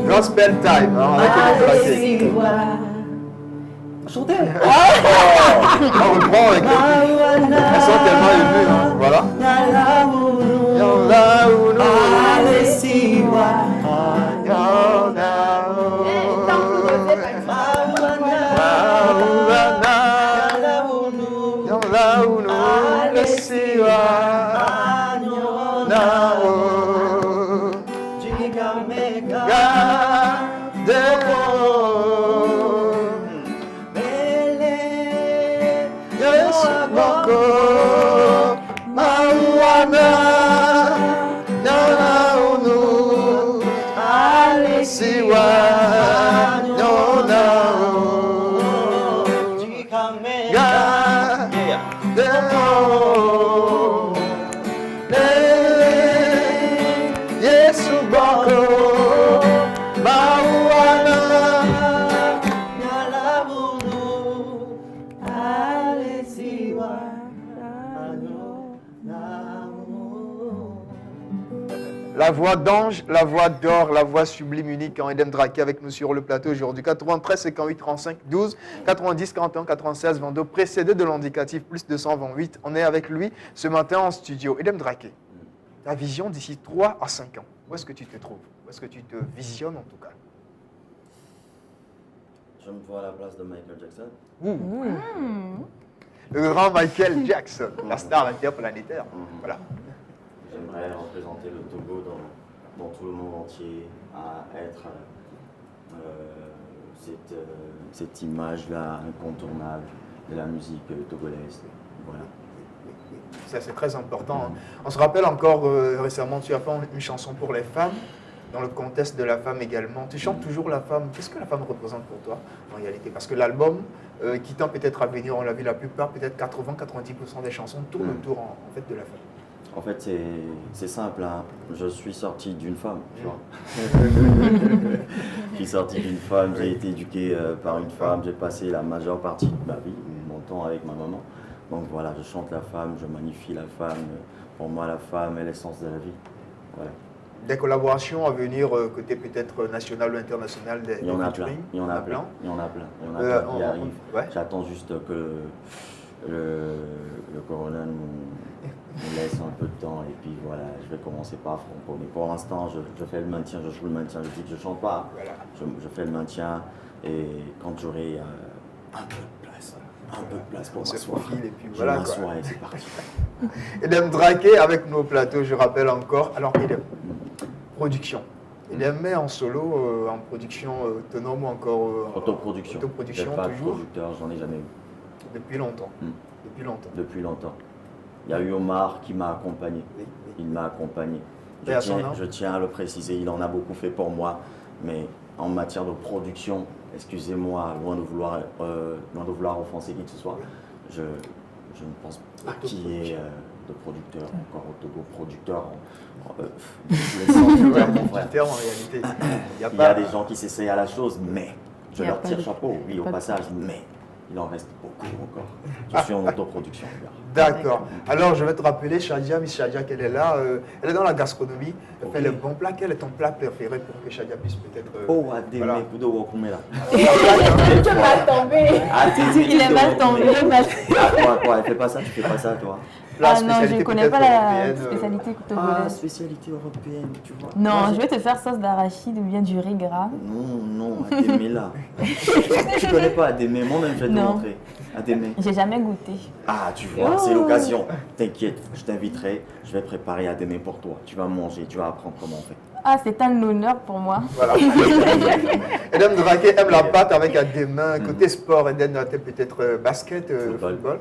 Gospel time, hein, avec Edem Draké. Chantez. On reprend avec elles sont tellement émues, hein. Voilà. La voix d'ange, la voix d'or, la voix sublime, unique en Edem Draké avec nous sur le plateau aujourd'hui. 93 58 35 12 90 41 96 22, précédé de l'indicatif plus 228. On est avec lui ce matin en studio. Edem Draké, ta vision d'ici 3 à 5 ans, où est-ce que tu te trouves? Où est-ce que tu te visionnes en tout cas? Je me vois à la place de Michael Jackson. Le grand Michael Jackson, la star interplanétaire. Voilà. J'aimerais représenter le Togo dans tout le monde entier, à être cette image-là incontournable de la musique togolaise. Voilà. Ça, c'est très important. Hein. On se rappelle encore récemment, tu as fait une chanson pour les femmes, dans le contexte de la femme également. Tu chantes toujours la femme. Qu'est-ce que la femme représente pour toi en réalité? Parce que l'album, qui tend peut-être à venir, on l'a vu, la plupart, peut-être 80-90% des chansons tournent autour en fait de la femme. En fait, c'est simple. Hein. Je suis sorti d'une femme. Tu vois. Je suis sorti d'une femme, j'ai été éduqué par une femme, j'ai passé la majeure partie de ma vie, mon temps avec ma maman. Donc voilà, je chante la femme, je magnifie la femme. Pour moi, la femme est l'essence de la vie. Voilà. Des collaborations à venir côté peut-être national ou international des Il y en a plein. Il y en a plein. Il y en a plein. Il y en a plein qui arrivent. Ouais. J'attends juste que le colonel me laisse un peu de temps et puis voilà, je vais commencer par Franco. Mais pour l'instant, je fais le maintien, je joue le maintien. Je dis que je chante pas. Voilà. Je fais le maintien et quand j'aurai un peu de place pour m'asseoir, et puis voilà, je m'assois et c'est parti. Edem Draké avec nos plateaux, je rappelle encore. Alors, Edem, production. Edem met en solo, en production autonome ou encore autoproduction. Autoproduction, pas toujours. De producteur, j'en ai jamais eu. Depuis longtemps. Depuis longtemps. Depuis longtemps. Il y a eu Omar qui m'a accompagné. Oui. Il m'a accompagné. Je tiens à le préciser, il en a beaucoup fait pour moi, mais en matière de production, excusez-moi, loin de vouloir offenser qui que ce soit, je ne pense pas qu'il y ait de producteur, encore autoproducteur. En réalité. Il y a des gens qui s'essayent à la chose, mais je leur tire chapeau, oui, au passage, mais il en reste beaucoup encore. Je suis en autoproduction. D'accord. Alors, je vais te rappeler, Shadia, Miss Shadia, qu'elle est là. Elle est dans la gastronomie. Elle fait les bons plats. Quel est ton plat préféré pour que Shadia puisse peut-être... Ademé, Kudo Wakumela. Il est mal tombé. Il est mal tombé. Quoi, elle fait pas ça, tu fais pas ça, toi? Ah non, je ne connais pas la spécialité togolaise. Ah, spécialité européenne, tu vois. Non, je vais te faire sauce d'arachide ou bien du riz gras. Non, Ademé là. Tu connais pas Ademé, moi-même je vais te montrer. Ademé. J'ai jamais goûté. Ah, tu vois, c'est l'occasion. T'inquiète, je t'inviterai, je vais préparer Ademé pour toi. Tu vas manger, tu vas apprendre comment on fait. Ah, c'est un honneur pour moi. Voilà. Edem Draké aime la pâte avec des mains. Côté sport, Edem peut-être basket, football.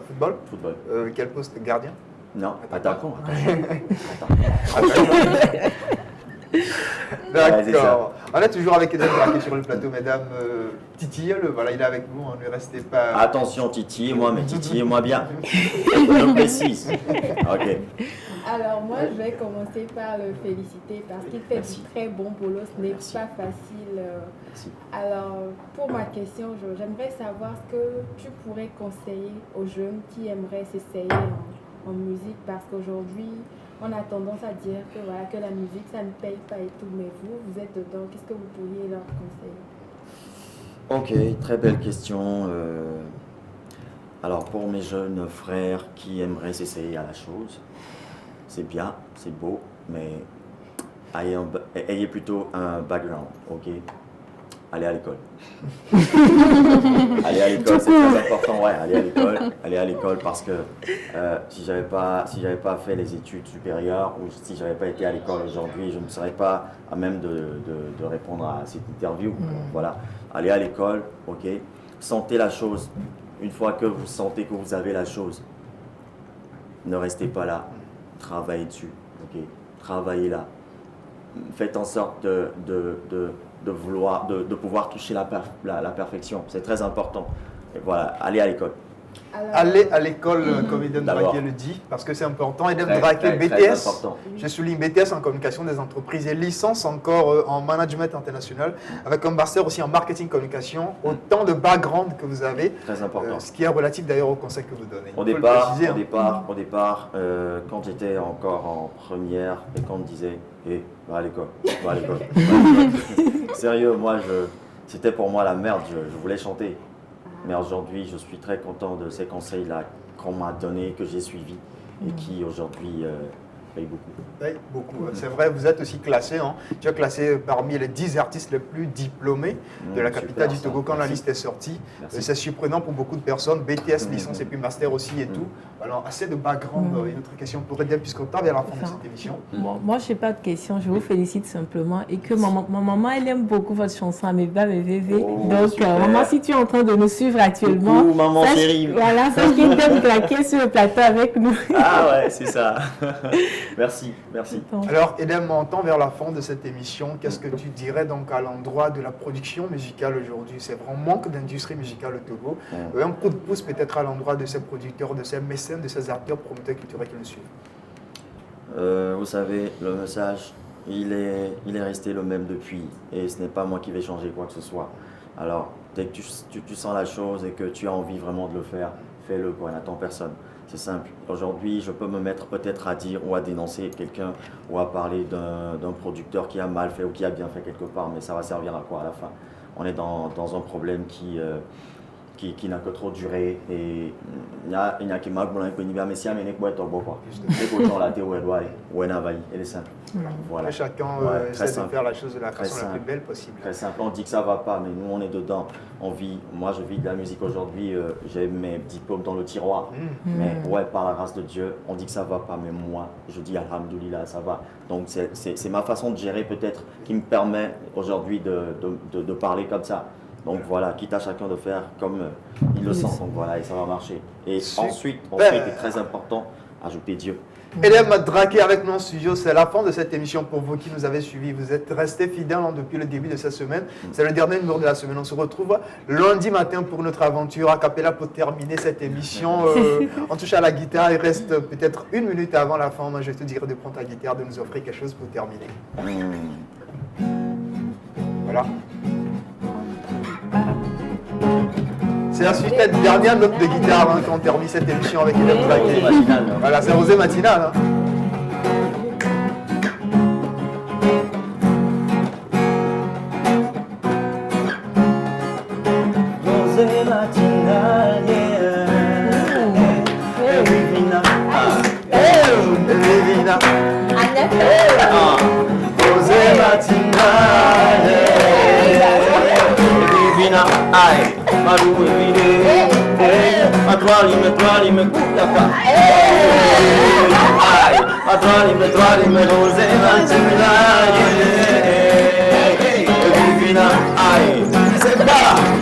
Football. Quel poste? Gardien? Non, attaquons. D'accord. On est toujours avec Edem Draké sur le plateau, mesdames. Titi, voilà, il est avec nous, ne restez pas... Attention, titillez-moi, mais titillez-moi bien. Je précise. Ok. Alors moi, je vais commencer par le féliciter parce qu'il fait du très bon boulot. Ce n'est pas facile. Alors, pour ma question, j'aimerais savoir ce que tu pourrais conseiller aux jeunes qui aimeraient s'essayer en musique parce qu'aujourd'hui, on a tendance à dire que, voilà, que la musique, ça ne paye pas et tout. Mais vous êtes dedans. Qu'est-ce que vous pourriez leur conseiller? Ok, très belle question. Alors, pour mes jeunes frères qui aimeraient s'essayer à la chose, c'est bien, c'est beau, mais ayez plutôt un background, ok? Allez à l'école. Allez à l'école, c'est très important, ouais, allez à l'école parce que si j'avais pas fait les études supérieures ou si j'avais pas été à l'école aujourd'hui, je ne serais pas à même de répondre à cette interview. Voilà, allez à l'école, ok? Sentez la chose. Une fois que vous sentez que vous avez la chose, ne restez pas là. Travaillez dessus, ok? Travaillez là. Faites en sorte de pouvoir toucher la perfection. C'est très important. Et voilà, allez à l'école. Allez à l'école, comme Edem Draké le dit, parce que c'est important. Edem Draké, BTS, je souligne BTS en communication des entreprises et licence encore en management international, avec un master aussi en marketing communication. Autant de background que vous avez, très important. Ce qui est relatif d'ailleurs au conseil que vous donnez. Au départ, quand j'étais encore en première et qu'on me disait va à l'école, va à l'école. Sérieux, moi, c'était pour moi la merde, je voulais chanter. Mais aujourd'hui, je suis très content de ces conseils-là qu'on m'a donnés, que j'ai suivis et qui aujourd'hui payent beaucoup. Oui, beaucoup. C'est vrai, vous êtes aussi classé. Tu es classé parmi les 10 artistes les plus diplômés de la capitale du Togo quand la liste est sortie. C'est surprenant pour beaucoup de personnes. BTS, licence et puis master aussi et tout. Alors, assez de background. Une autre question pour Edem, puisqu'on tient à la fin de cette émission. Moi, je n'ai pas de question. Je vous félicite simplement. Et que ma maman, elle aime beaucoup votre chanson, Ameba Bébé. Donc, maman, si tu es en train de nous suivre actuellement, coucou, maman chérie. Voilà, sache qu'Edem Draké sur le plateau avec nous. Ah ouais, c'est ça. Merci. Alors, Edem, on tend vers la fin de cette émission. Qu'est-ce que tu dirais donc à l'endroit de la production musicale aujourd'hui? C'est vraiment manque d'industrie musicale au Togo. Un coup de pouce peut-être à l'endroit de ces producteurs, de ces mécènes, de ces acteurs, promoteurs culturels qui nous suivent. Vous savez, le message, il est resté le même depuis. Et ce n'est pas moi qui vais changer quoi que ce soit. Alors, dès que tu sens la chose et que tu as envie vraiment de le faire, fais-le, quoi, n'attends personne. C'est simple. Aujourd'hui, je peux me mettre peut-être à dire ou à dénoncer quelqu'un ou à parler d'un producteur qui a mal fait ou qui a bien fait quelque part, mais ça va servir à quoi à la fin? On est dans un problème qui n'a que trop duré et il y a qui m'a dit mais si amène quoi toi quoi. Les cochons là t'es où est navaille, elle est simple. Voilà. Chacun essaie de faire la chose de la façon la plus belle possible. Très simple. On dit que ça va pas, mais nous on est dedans. Moi je vis de la musique aujourd'hui. J'ai mes diplômes dans le tiroir. Mais ouais, par la grâce de Dieu, on dit que ça va pas, mais moi je dis alhamdoulilah, ça va. Donc c'est ma façon de gérer peut-être qui me permet aujourd'hui de parler comme ça. Donc voilà, quitte à chacun de faire comme il le sent. Donc voilà, et ça va marcher. Et ensuite, et très important, ajouter Dieu. Edem Draké avec nous en studio, c'est la fin de cette émission pour vous qui nous avez suivis. Vous êtes restés fidèles depuis le début de cette semaine. C'est le dernier numéro de la semaine. On se retrouve lundi matin pour notre aventure a cappella pour terminer cette émission. On touche à la guitare, il reste peut-être 1 minute avant la fin. Moi, je te dirais de prendre ta guitare, de nous offrir quelque chose pour terminer. Voilà. C'est la suite de dernière note de guitare quand on termine cette émission avec Edem Draké. Voilà, c'est Rosé Matinale. Rosé Matinale, Rivina. Rosé Matinale, Rivina. Aïe, Marou Evine, à toi, il me coupe la part. Aïe, à toi, il me Rosé Matinale, Evina. Aïe, c'est pas.